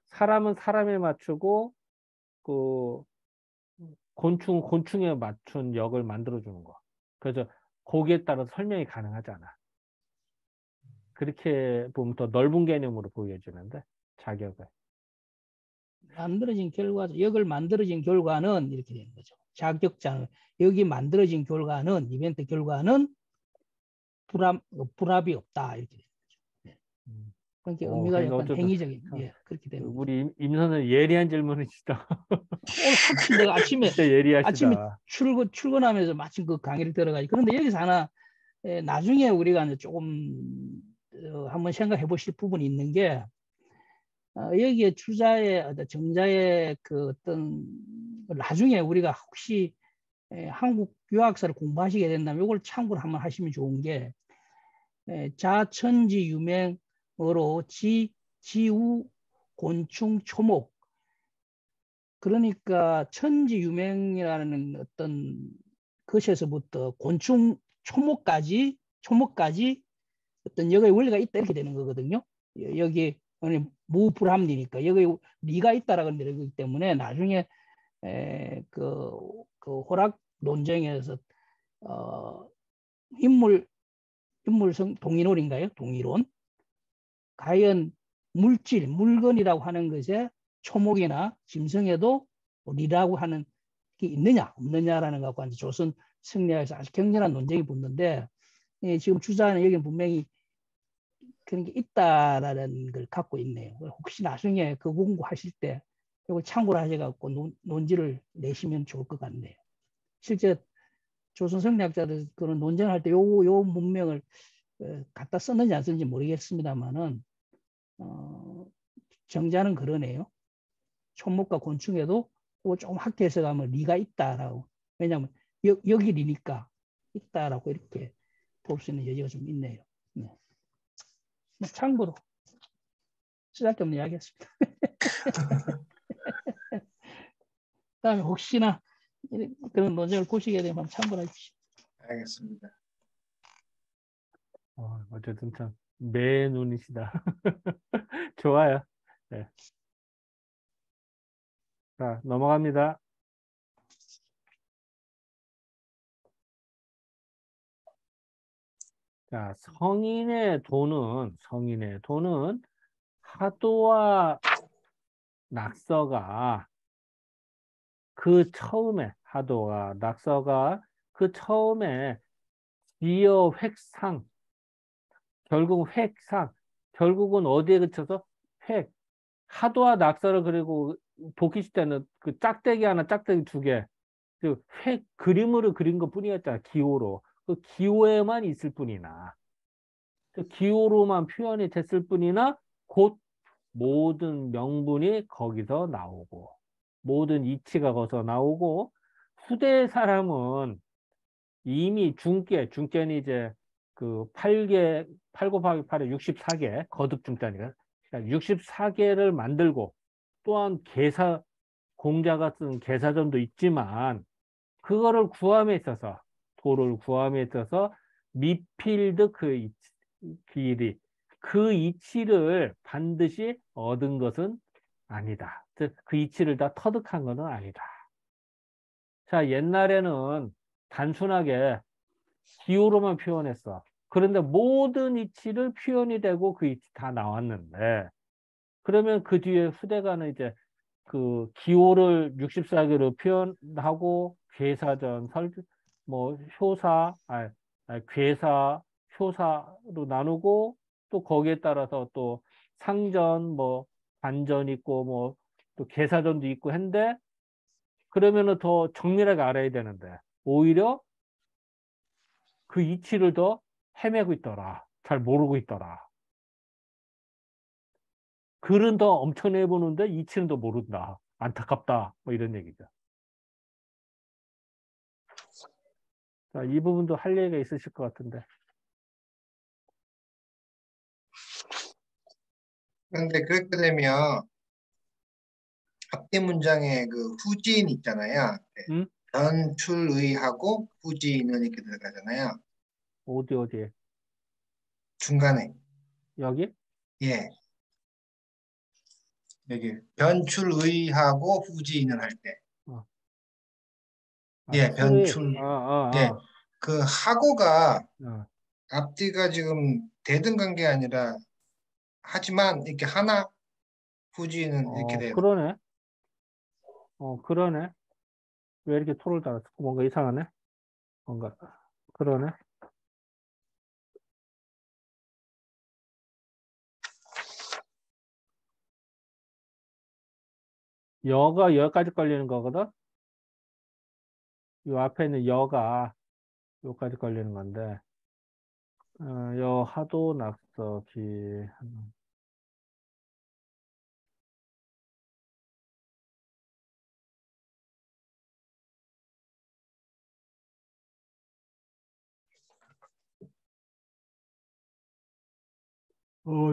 사람은 사람에 맞추고 그 곤충에 맞춘 역을 만들어주는 거. 그래서 거기에 따라서 설명이 가능하잖아. 그렇게 보면 더 넓은 개념으로 보여지는데 자격을. 만들어진 결과, 역을 만들어진 결과는 이렇게 되는 거죠. 자격자는 여기 만들어진 결과는 이벤트 결과는 불합이 없다 이렇게 되는 거죠. 네. 그러니까 의미가 그러니까 약간 어쨌든 행위적인 그렇게 되는 거죠. 우리 임 선생 예리한 질문이시다. 오늘 하필 내가 아침에 진짜 예리하시다. 출근하면서 마침 그 강의를 들어가지. 그런데 여기서 하나 나중에 우리가 이제 조금 한번 생각해 보실 부분이 있는 게 여기에 주자의 정자의 그 어떤 나중에 우리가 혹시 한국 유학사를 공부하시게 된다면 이걸 참고로 한번 하시면 좋은 게 자천지 유명어로 지우 곤충 초목 그러니까 천지 유명이라는 어떤 것에서부터 곤충 초목까지 어떤 여기에 원리가 있다 이렇게 되는 거거든요. 여기 무불합리니까 여기 리가 있다라고 되기 때문에 나중에 그 호락 논쟁에서 인물성 동일론인가요? 동일론. 과연 물건이라고 하는 것에 초목이나 짐승에도 리라고 하는 게 있느냐 없느냐라는 것과 조선 승려에서 아주 격렬한 논쟁이 붙는데 지금 주자는 여기 분명히 그런 게 있다라는 걸 갖고 있네요. 혹시 나중에 그 공부하실 때 이걸 참고로 하셔갖고 논지를 내시면 좋을 것 같네요. 실제 조선 성리학자들 그런 논쟁할 때 요 문명을 갖다 썼는지 안 썼는지 모르겠습니다만은 정자는 그러네요. 촌목과 곤충에도 이거 조금 학계에서 가면 리가 있다라고. 왜냐하면 여기 리니까 있다라고 이렇게 볼 수 있는 여지가 좀 있네요. 네. 참고로 쓰잘데없는 이야기했습니다. 그다음에 혹시나 그런 논쟁을 보시게 되면 참고해 주시죠. 알겠습니다. 어쨌든 참 매눈이시다. 좋아요. 네. 자, 넘어갑니다. 자, 성인의 돈은 하도와 낙서가 그 처음에 기어 획상 결국은 어디에 그쳐서 하도와 낙서를 그리고 복귀시 때는 그 짝대기 하나 짝대기 두 개 그 그림으로 그린 것 뿐이었잖아. 기호로 그 기호에만 있을 뿐이나 그 기호로만 표현이 됐을 뿐이나 곧 모든 명분이 거기서 나오고 모든 이치가 거기서 나오고 후대 사람은 이미 중께는 이제 그 8 곱하기 8에 64개 거듭 중자니까 64개를 만들고 또한 공자가 쓴 계사전도 있지만 그거를 구함에 있어서 도를 구함에 있어서 미필드 길이 그 이치를 반드시 얻은 것은 아니다. 즉, 그 이치를 다 터득한 것은 아니다. 자, 옛날에는 단순하게 기호로만 표현했어. 그런데 모든 이치를 표현이 되고 그 이치 다 나왔는데 그러면 그 뒤에 후대가는 이제 그 기호를 64개로 표현하고 괴사전, 뭐 효사, 괴사, 효사로 나누고 또 거기에 따라서 또 상전, 뭐 반전 있고 뭐 또 괴사전도 있고 했는데 그러면은 더 정밀하게 알아야 되는데 오히려 그 이치를 더 헤매고 있더라. 잘 모르고 있더라. 글은 더 엄청나게 보는데 이치는 더 모른다. 안타깝다. 뭐 이런 얘기죠. 자, 이 부분도 할 얘기가 있으실 것 같은데. 그런데 그렇게 되면 앞뒤 문장에 그 후진 있잖아요. 응? 변출의하고 후진은 이렇게 들어가잖아요. 어디에? 중간에. 여기? 예. 여기 변출의하고 후진을 할 때. 어. 예, 출입. 변출. 예. 그 하고가 앞뒤가 지금 대등간 게 아니라 하지만 이렇게 하나 후진은 이렇게 돼요. 그러네. 그러네. 왜 이렇게 토를 달았어? 뭔가 이상하네. 뭔가, 그러네. 여가 여기까지 걸리는 거거든. 요 앞에 있는 여가 여기까지 걸리는 건데, 여 하도 낙서기.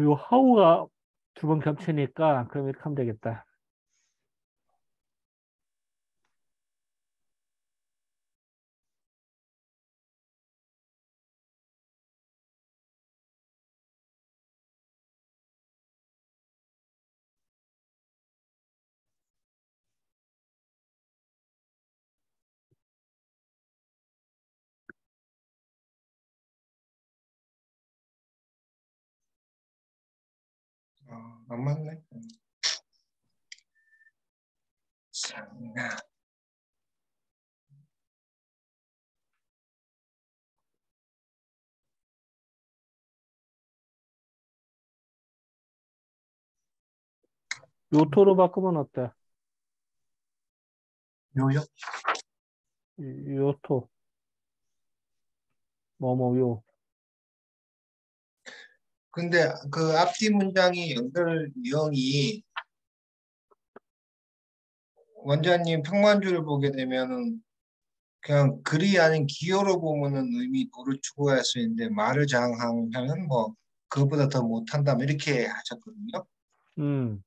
요 하우가 두 번 겹치니까 그럼 이렇게 하면 되겠다. 안 맞네. 상하. 요토로 바꾸면 어때? 요요? 요토. 요. 근데 그 앞뒤 문장이 연결 유형이 원장님 평만주를 보게 되면은 그냥 글이 아닌 기호로 보면은 의미 도를 추구할 수 있는데 말을 장항하면 뭐 그것보다 더 못한다 이렇게 하셨거든요. 음.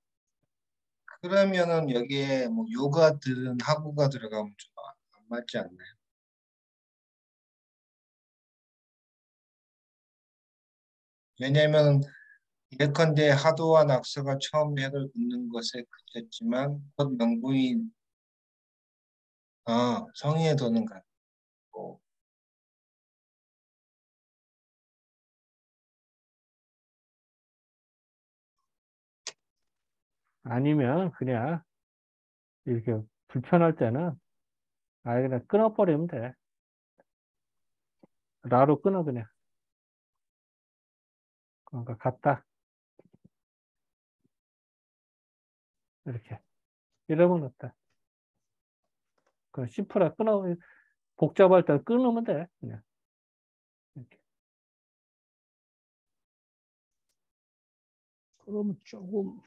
그러면은 여기에 뭐 요가 들은 하고가 들어가면 좀 안 맞지 않나요? 왜냐하면 예컨대 하도와 낙서가 처음 핵을 긋는 것에 그쳤지만 곧 명분이 성의에 도는 같고 아니면 그냥 이렇게 불편할 때는 아예 그냥 끊어버리면 돼. 라로 끊어 그냥. 그러니까 같다. 이렇게. 이러면 어때? 그 심플하게 끊어. 복잡할 때 끊으면 돼. 그냥. 이렇게. 그러면 조금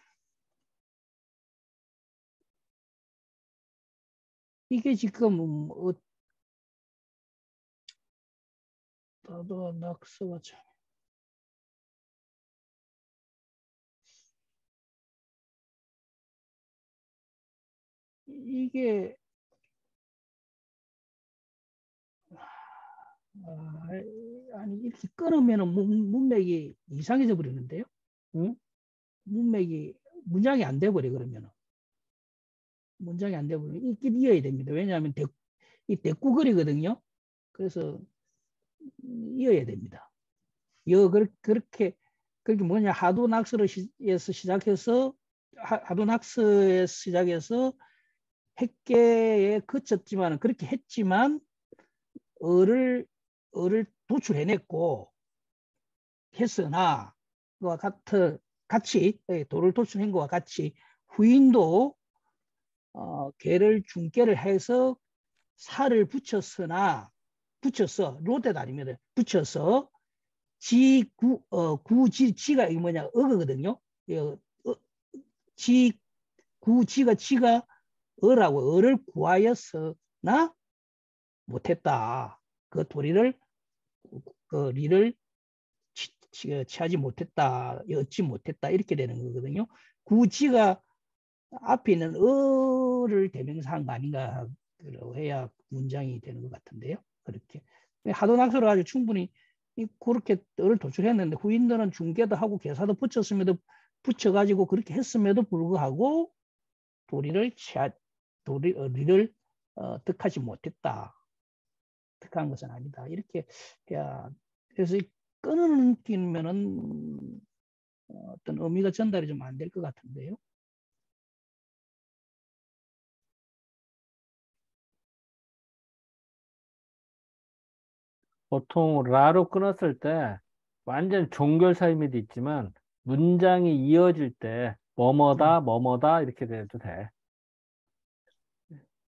이게 지금 나도 낙서가 참 이게 아니 이렇게 끊으면은 문맥이 이상해져 버리는데요. 응? 문맥이 문장이 안 돼 버려 그러면은 문장이 안 돼 버려 읽긴 이어야 됩니다. 왜냐하면 이 대꾸글이거든요. 그래서 이어야 됩니다. 그렇게 뭐냐 하도 낙서에서 시작해서 하도 낙서에서 시작해서 핵계에 그쳤지만 그렇게 했지만 어를 도출해냈고 했으나 그와 같이 도를 도출한 것과 같이 후인도 개를 중개를 해서 살을 붙였어 롯데도 아닙니다. 붙여서 지가 이 뭐냐 어거거든요. 지가 어라고 어를 구하였으나 못했다. 그 도리를 그 리를 취하지 못했다, 얻지 못했다 이렇게 되는 거거든요. 구지가 앞에 있는 어를 대명사한 거 아닌가 해야 문장이 되는 것 같은데요. 그렇게 하도낙서를 가지고 충분히 그렇게 어를 도출했는데 후인들은 중개도 하고 계사도 붙여가지고 그렇게 했음에도 불구하고 도리를 득하지 못했다. 득한 것은 아니다. 이렇게 해야 그래서 끊어넘기면은 어떤 의미가 전달이 좀 안 될 것 같은데요. 보통 라로 끊었을 때 완전 종결사 의미도 있지만 문장이 이어질 때 뭐뭐다 뭐뭐다 이렇게 돼도 돼.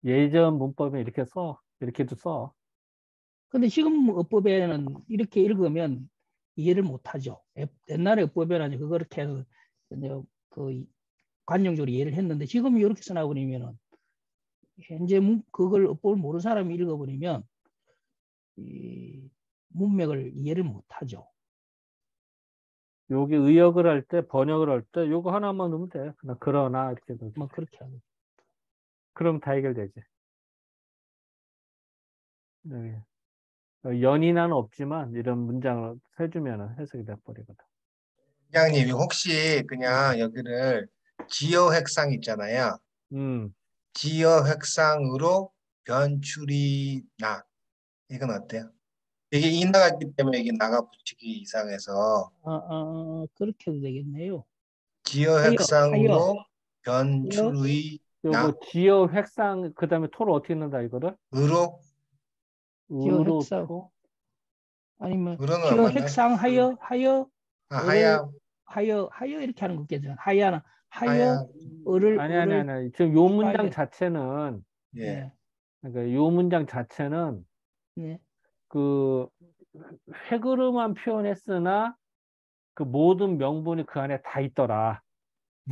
예전 문법에 이렇게 써. 이렇게도 써. 근데 지금 어법에는 이렇게 읽으면 이해를 못하죠. 옛날에 어법에는 그렇게 해서 그 관용적으로 이해를 했는데 지금 이렇게 써놔버리면은 현재 그걸 어법을 모르는 사람이 읽어버리면 이 문맥을 이해를 못하죠. 여기 의역을 할 때, 번역을 할 때 요거 하나만 넣으면 돼. 그냥 그러나 이렇게 넣으면 뭐 돼. 그렇게 하고. 그럼 다 해결되지. 네. 연이나는 없지만 이런 문장을 해주면 해석이 돼버리거든. 원장님 혹시 그냥 여기를 지어 획상 있잖아요. 음, 지어 획상으로 변출이나 이건 어때요? 이게 이 나갔기 때문에 이게 나가 붙이기 이상해서 그렇게 해도 되겠네요. 지어 하여, 하여, 획상으로 하여, 변출의 요거 나 지어 획상 그다음에 토를 어떻게 넣는다 이거를? 으로 지어 으로 획상, 토? 아니면 으로는 안 지어 맞나? 획상 하여, 하여, 어를, 하야 하여 이렇게 하는 거겠죠. 하야는, 하여, 하야 어를, 아니. 지금 요 문장 빨래. 자체는 예. 네, 그러니까 요 문장 자체는 네. 그 회그름만 표현했으나 그 모든 명분이 그 안에 다 있더라.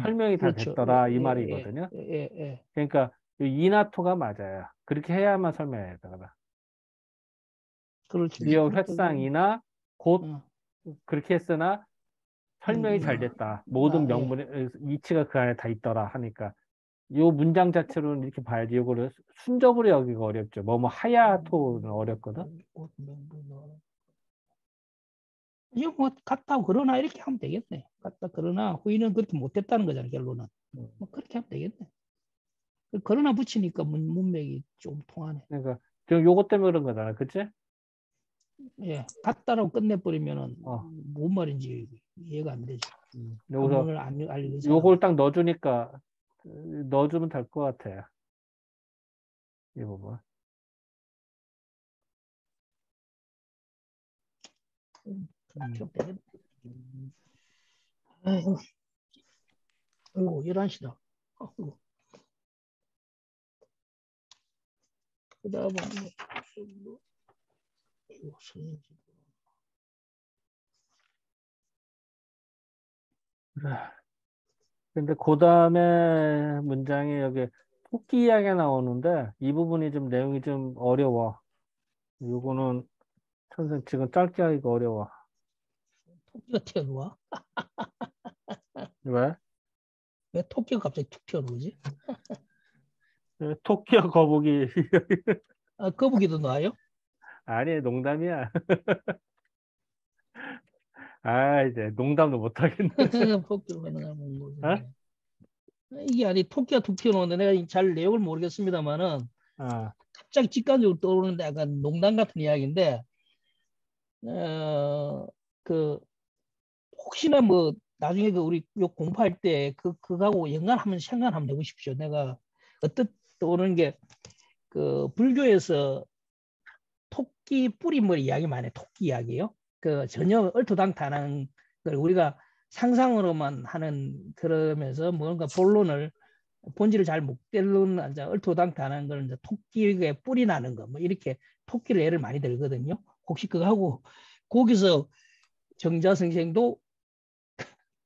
설명이 다 그렇죠. 됐더라 이 말이거든요. 예. 그러니까 이 이나토가 맞아요. 그렇게 해야만 설명해야 되거든. 그렇죠. 지어 획상이나 곧 어, 그렇게 했으나 설명이 잘 됐다. 모든 예. 명분의 이치가 그 안에 다 있더라 하니까 요 문장 자체로는 이렇게 봐야지. 요거를 순접으로 여기가 어렵죠. 뭐 하야토는 어렵거든. 이거 뭐 같다 그러나 이렇게 하면 되겠네. 같다 그러나 후인은 그렇게 못했다는 거잖아 결론은. 뭐 그렇게 하면 되겠네. 그러나 붙이니까 문맥이 좀 통하네. 그러니까 지금 요것 때문에 그런 거잖아. 그치? 예, 같다라고 끝내버리면은 어. 뭔 말인지 이해가 안 되죠. 여기서 한문을 안 알리는 사람. 요걸 딱 넣어주니까 넣어주면 될 것 같아요. 이 부분. 그렇게 하면 되겠네. 아이고, 아이고 11시다. 그 다음은 근데 그 다음에 문장에 여기 토끼 이야기가 나오는데 이 부분이 좀 내용이 좀 어려워. 요거는 선생님 지금 짧게 하기가 어려워. 토끼가 튀어나와? 왜? 왜 토끼가 갑자기 툭 튀어나오지? 토끼와 거북이. 아, 거북이도 나와요? 아니, 농담이야. 아, 이제 농담도 못 하겠네. 토끼로 가능한 어? 거지. 이게 아니 토끼가 툭 튀어나오는데 내가 잘 내용을 모르겠습니다만은 아, 갑자기 직관적으로 떠오르는데 약간 농담 같은 이야기인데 그 혹시나 뭐 나중에 그 우리 요 공부할 때 그거하고 연관하면 생각 한번 해보십시오. 내가 어떤 떠오르는 게 그 불교에서 토끼 뿌리머리 이야기 많이 해. 토끼 이야기요. 그 전혀 얼토당탄한 걸 우리가 상상으로만 하는 그러면서 뭔가 본론을 본질을 잘 못 깨는 얼토당탄한 걸 이제 토끼에 뿌리 나는 거 뭐 이렇게 토끼를 예를 많이 들거든요. 혹시 그거 하고 거기서 정자 선생도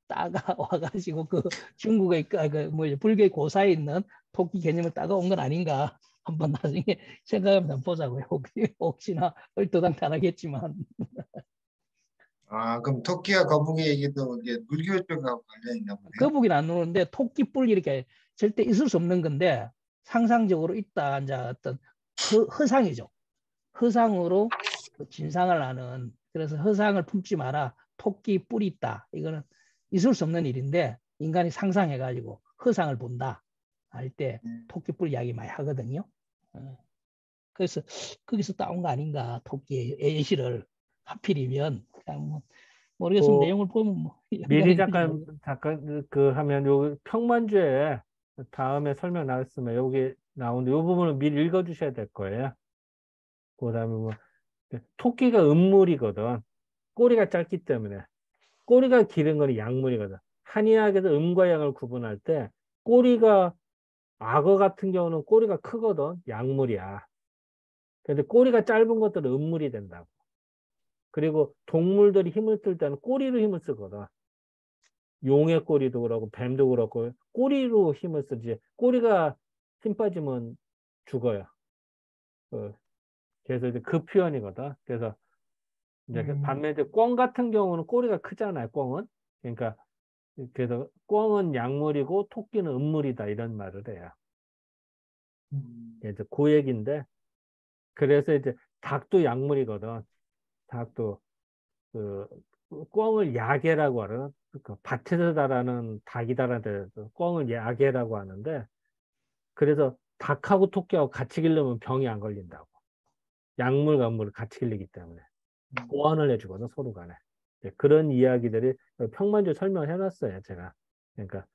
따가 와가지고 그 중국의 그뭐 불교의 고사에 있는 토끼 개념을 따가 온 건 아닌가 한번 나중에 생각하면 보자고요. 혹시나 얼토당탄하겠지만 그럼 토끼와 거북이 얘기도 이게 불교 쪽하고 관련 있나 보네요. 거북이는 안 노는데 토끼뿔 이렇게 절대 있을 수 없는 건데 상상적으로 있다 이제 어떤 허상이죠. 허상으로 진상을 하는 그래서 허상을 품지 마라. 토끼 뿔이 있다. 이거는 있을 수 없는 일인데 인간이 상상해가지고 허상을 본다 할 때 토끼 뿔 이야기 많이 하거든요. 그래서 거기서 따온 거 아닌가 토끼의 예시를 하필이면 그냥 뭐 모르겠으면 그 내용을 보면 뭐 미리 연관이 되지 잠깐 모르겠. 그 하면 요 평만주에 다음에 설명 나왔으면 여기 나오는데 요 부분은 미리 읽어주셔야 될 거예요. 그다음에 뭐 토끼가 음물이거든. 꼬리가 짧기 때문에 꼬리가 길은 건 약물이거든. 한의학에서 음과 약을 구분할 때 꼬리가 악어 같은 경우는 꼬리가 크거든. 약물이야. 근데 꼬리가 짧은 것들은 음물이 된다고. 그리고 동물들이 힘을 쓸 때는 꼬리로 힘을 쓰거든. 용의 꼬리도 그렇고 뱀도 그렇고 꼬리로 힘을 쓰지. 꼬리가 힘 빠지면 죽어요. 그래서 이제 그 표현이거든. 그래서 이제 반면에 이제 꿩 같은 경우는 꼬리가 크잖아요. 꿩은. 그러니까 그래서 꿩은 약물이고 토끼는 음물이다 이런 말을 해요. 이제 그 얘기인데 그래서 이제 닭도 약물이거든. 닭도 그 꿩을 야개라고 하거든. 그 밭에서 자라는 닭이다라는 데서 꿩을 야개라고 하는데 그래서 닭하고 토끼하고 같이 기르면 병이 안 걸린다고. 약물과 음물을 같이 기르기 때문에 보완을 해주거든 서로 간에. 그런 이야기들이 평만주 설명을 해놨어요 제가. 그러니까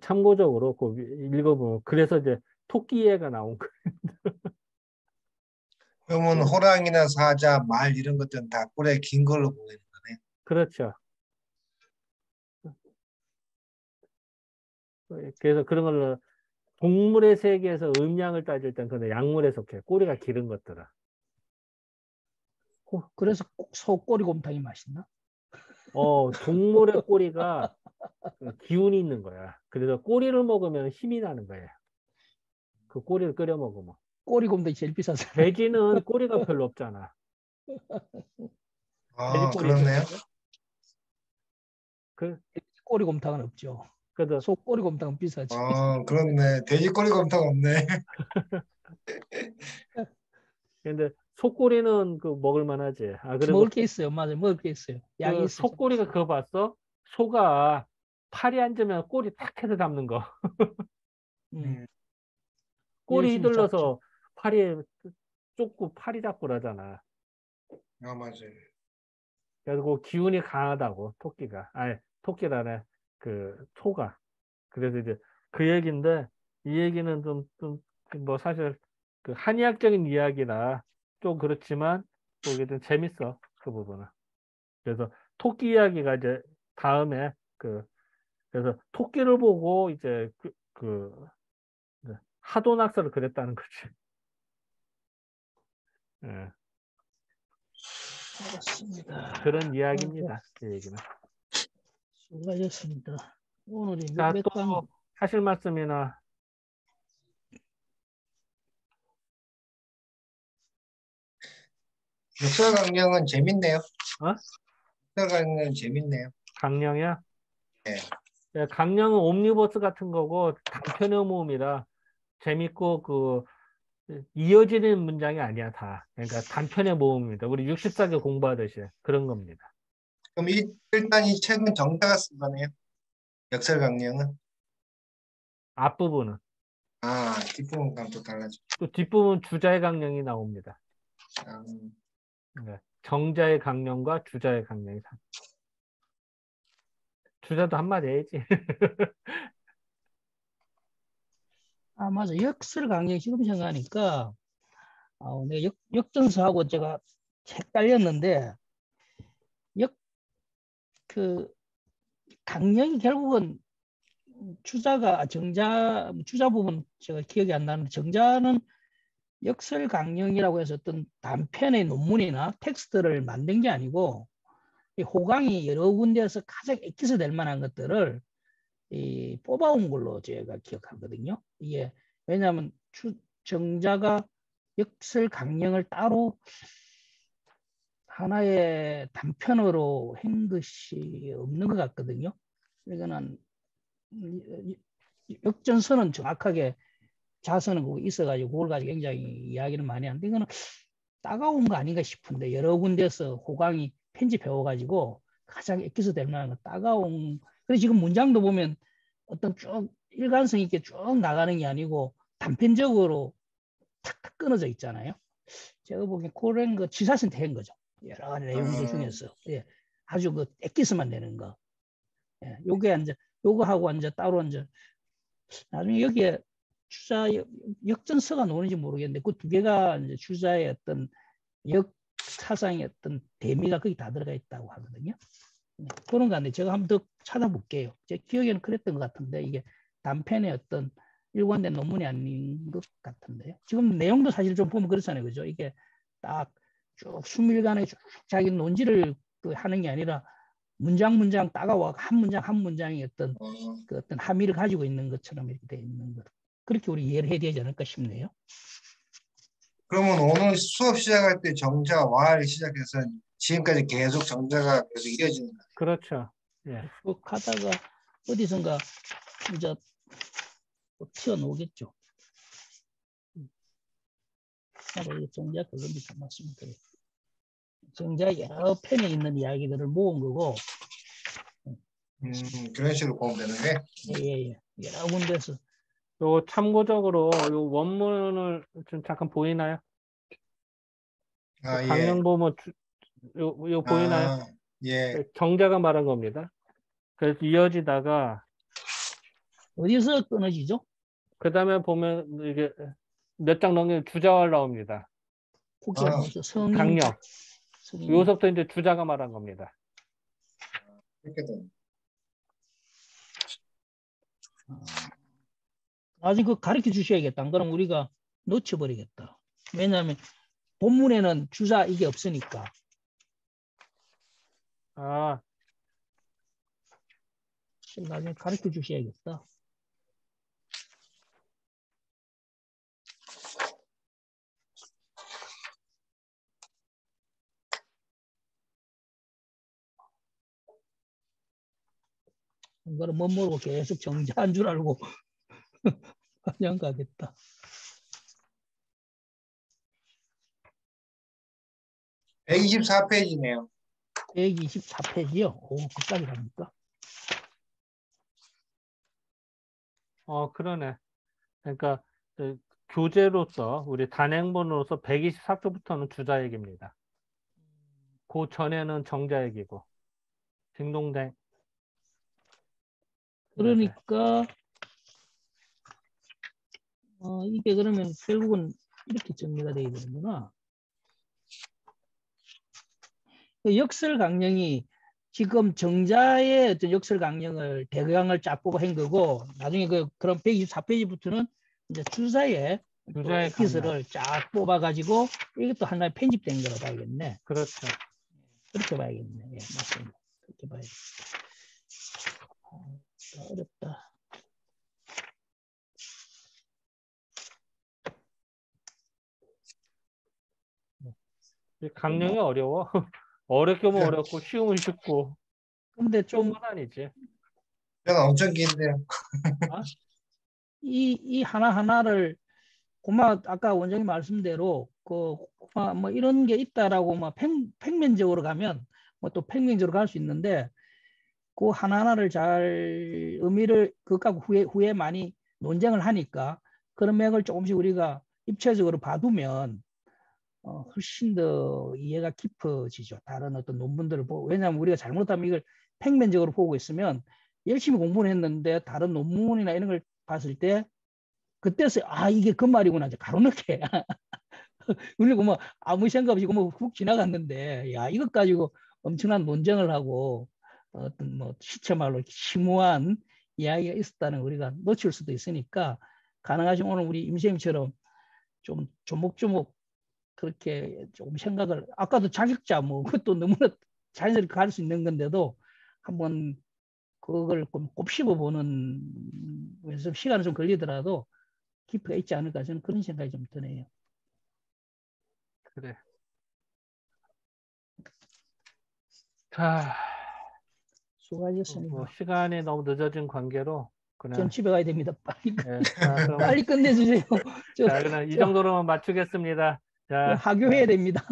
참고적으로 그 읽어보면 그래서 이제 토끼애가 나온 거예요. 그러면 호랑이나 사자, 말 이런 것들은 다 꼬리가 긴 걸로 보이는 거네. 그렇죠. 그래서 그런 걸로 동물의 세계에서 음양을 따질 땐 근데 약물에 속해. 꼬리가 길은 것들은. 그래서 꼭 소꼬리곰탕이 맛있나? 동물의 꼬리가 기운이 있는 거야. 그래서 꼬리를 먹으면 힘이 나는 거예요. 그 꼬리를 끓여 먹으면. 꼬리곰탕이 제일 비싸잖아. 돼지는 꼬리가 별로 없잖아. 돼지 아, 꼬리 그렇네요. 있었어요? 그, 꼬리곰탕은 없죠. 그래서, 소꼬리곰탕은 비싸지. 아, 그렇네. 돼지 꼬리곰탕 없네. 근데 속꼬리는 그 먹을 만하지. 아, 그리고 먹을 게 있어요. 맞아요. 먹을 게 있어요. 약이 그 있어요. 속꼬리가 그거 봤어? 소가 팔이 앉으면 꼬리 딱 해서 잡는 거. 음, 음, 꼬리 열심히 잡죠. 휘둘러서 팔이 쫓고 팔이 잡고 그러잖아. 아, 맞아요. 그래서 그 기운이 강하다고, 토끼가. 아니, 토끼라네. 그, 소가. 그래서 이제 그 얘기인데, 이 얘기는 뭐 사실 그 한의학적인 이야기라 좀 그렇지만 또 이게 좀 재밌어. 그 부분은. 그래서 토끼 이야기가 이제 다음에 그래서 토끼를 보고 이제 이제 하도낙서를 그렸다는 거지. 예, 알았습니다. 그런 이야기입니다. 그 얘기는. 수고하셨습니다. 오늘이 자, 몇 또 강? 하실 말씀이나 역사 강령은 재밌네요. 어? 역사 강령은 재밌네요. 강령이야? 네. 예, 강령은 옴니버스 같은 거고 단편의 모음이라 재밌고 이어지는 문장이 아니야 다. 그러니까 단편의 모음입니다. 우리 64개 공부하듯이 그런 겁니다. 그럼 일단 이 책은 정자가 쓴 거네요. 역사 강령은. 앞부분은 아, 뒷부분과 또 달라져. 또 뒷부분 주자의 강령이 나옵니다. 아, 네. 정자의 강령과 주자의 강령이 주자도 한마디 해야지. 아, 맞아. 역설 강령 지금 생각하니까 내가 역전서하고 제가 헷갈렸는데 그 강령이 결국은 주자 부분 제가 기억이 안 나는데 정자는 역설 강령이라고 해서 어떤 단편의 논문이나 텍스트를 만든 게 아니고 이 호강이 여러 군데에서 가장 액기스 될 만한 것들을 뽑아온 걸로 제가 기억하거든요. 이게 왜냐하면 정자가 역설 강령을 따로 하나의 단편으로 한 것이 없는 것 같거든요. 이거는 역전서는 정확하게 자서는 그거 있어가지고 그걸 가지고 굉장히 이야기를 많이 하는데 이거는 따가운 거 아닌가 싶은데 여러 군데서 호강이 편집해와가지고 가장 액기스 될 만한 거 따가운. 그래서 지금 문장도 보면 어떤 쭉 일관성 있게 쭉 나가는 게 아니고 단편적으로 탁탁 끊어져 있잖아요. 제가 보기엔 그런 거 지사선 된 거죠. 여러 가지 내용들 중에서 아주 그 액기스만 내는 거. 요게 이제 요거 하고 이제 따로 이제 나중에 여기에 주자 역전서가 나오는지 모르겠는데 그 두 개가 이제 주자의 어떤 역 사상의 어떤 대미가 거기 다 들어가 있다고 하거든요. 그런 거 같은데 제가 한번 더 찾아볼게요. 제 기억에는 그랬던 것 같은데 이게 단편의 어떤 일관된 논문이 아닌 것 같은데요. 지금 내용도 사실 좀 보면 그렇잖아요. 그죠? 이게 딱 쭉 수밀간에 쭉 자기 논지를 하는 게 아니라 문장 따가워 한 문장 한 문장이 어떤 그 어떤 함의를 가지고 있는 것처럼 이렇게 되어 있는 것. 그렇게 우리 이해를 해야 되지 않을까 싶네요. 그러면 오늘 수업 시작할 때 정자 와를 시작해서 지금까지 계속 정자가 계속 이어지는 거예요. 그렇죠. 예. 쭉 하다가 어디선가 진짜 튀어나오겠죠. 이게 정자 그건지 좀 말씀드려요. 정자 여러 편에 있는 이야기들을 모은 거고. 그런 식으로 보면 되는 거예요. 예. 여러 군데서. 요 참고적으로 요 원문을 좀 잠깐 보이나요? 아, 예. 강령 보면 요 보이나요? 아, 예. 정자가 말한 겁니다. 그래서 이어지다가 어디서 끊어지죠? 그 다음에 보면 이게 몇 장 넘기면 주자왈 나옵니다. 혹시 뭐죠? 성인, 강령. 성인. 요서부터 이제 주자가 말한 겁니다. 이렇게 돼. 나중에 그거 가르쳐 주셔야겠다. 안 그러면 우리가 놓쳐버리겠다. 왜냐하면 본문에는 주자 이게 없으니까. 아, 나중에 가르쳐 주셔야겠다. 안 그러면 못 모르고 계속 정자한 줄 알고 그냥 가겠다. 백 124페이지네요. 124페이지요? 오, 끝까지 갑니까? 그러네. 그러니까 그 교재로서 우리 단행본으로서 124쪽부터는 주자 얘기입니다. 그 전에는 정자 얘기고 딩동댕. 그러니까 이게 그러면 결국은 이렇게 정리가 되어야 되는구나. 그 역설 강령이 지금 정자의 어떤 역설 강령을 배경을 쫙 뽑아 한 거고 나중에 그런 124페이지부터는 이제 주자의 기술을 쫙 뽑아 가지고 이것도 하나의 편집된 거로 봐야겠네. 그렇죠. 그렇게 봐야겠네. 예, 맞습니다. 그렇게 봐야겠다. 어렵다. 강령이 어려워. 어렵게 보면 어렵고 쉬우면 쉽고. 근데 좀 쉬운 건 아니지. 제가 엄청 긴데요. 이 하나하나를 고마 아까 원장님 말씀대로 뭐 이런 게 있다라고 막 평면적으로 가면 뭐 또 평면적으로 갈 수 있는데 그 하나하나를 잘 의미를 그것하고 후에 많이 논쟁을 하니까 그런 맥을 조금씩 우리가 입체적으로 봐두면 훨씬 더 이해가 깊어지죠. 다른 어떤 논문들을 보고. 왜냐하면 우리가 잘못하면 이걸 평면적으로 보고 있으면 열심히 공부를 했는데 다른 논문이나 이런 걸 봤을 때 그때서 이게 그 말이구나 이제 가로넣게 그리고 뭐 아무 생각 없이 뭐 훅 지나갔는데 야 이것 가지고 엄청난 논쟁을 하고 어떤 뭐 시체말로 심오한 이야기가 있었다는 우리가 놓칠 수도 있으니까 가능하시면 오늘 우리 임쌤처럼 좀 조목조목 그렇게 조금 생각을 아까도 자격자 뭐 그것도 너무나 자연스럽게 갈 수 있는 건데도 한번 그걸 곱씹어 보는 좀 시간이 좀 걸리더라도 깊이가 있지 않을까 저는 그런 생각이 좀 드네요. 그래. 자, 수고하셨습니다. 뭐 시간이 너무 늦어진 관계로 그냥 전 집에 가야 됩니다. 빨리 그럼, 빨리 끝내주세요. 자, 그냥 이 정도로만 맞추겠습니다. 자, 하교해야 됩니다.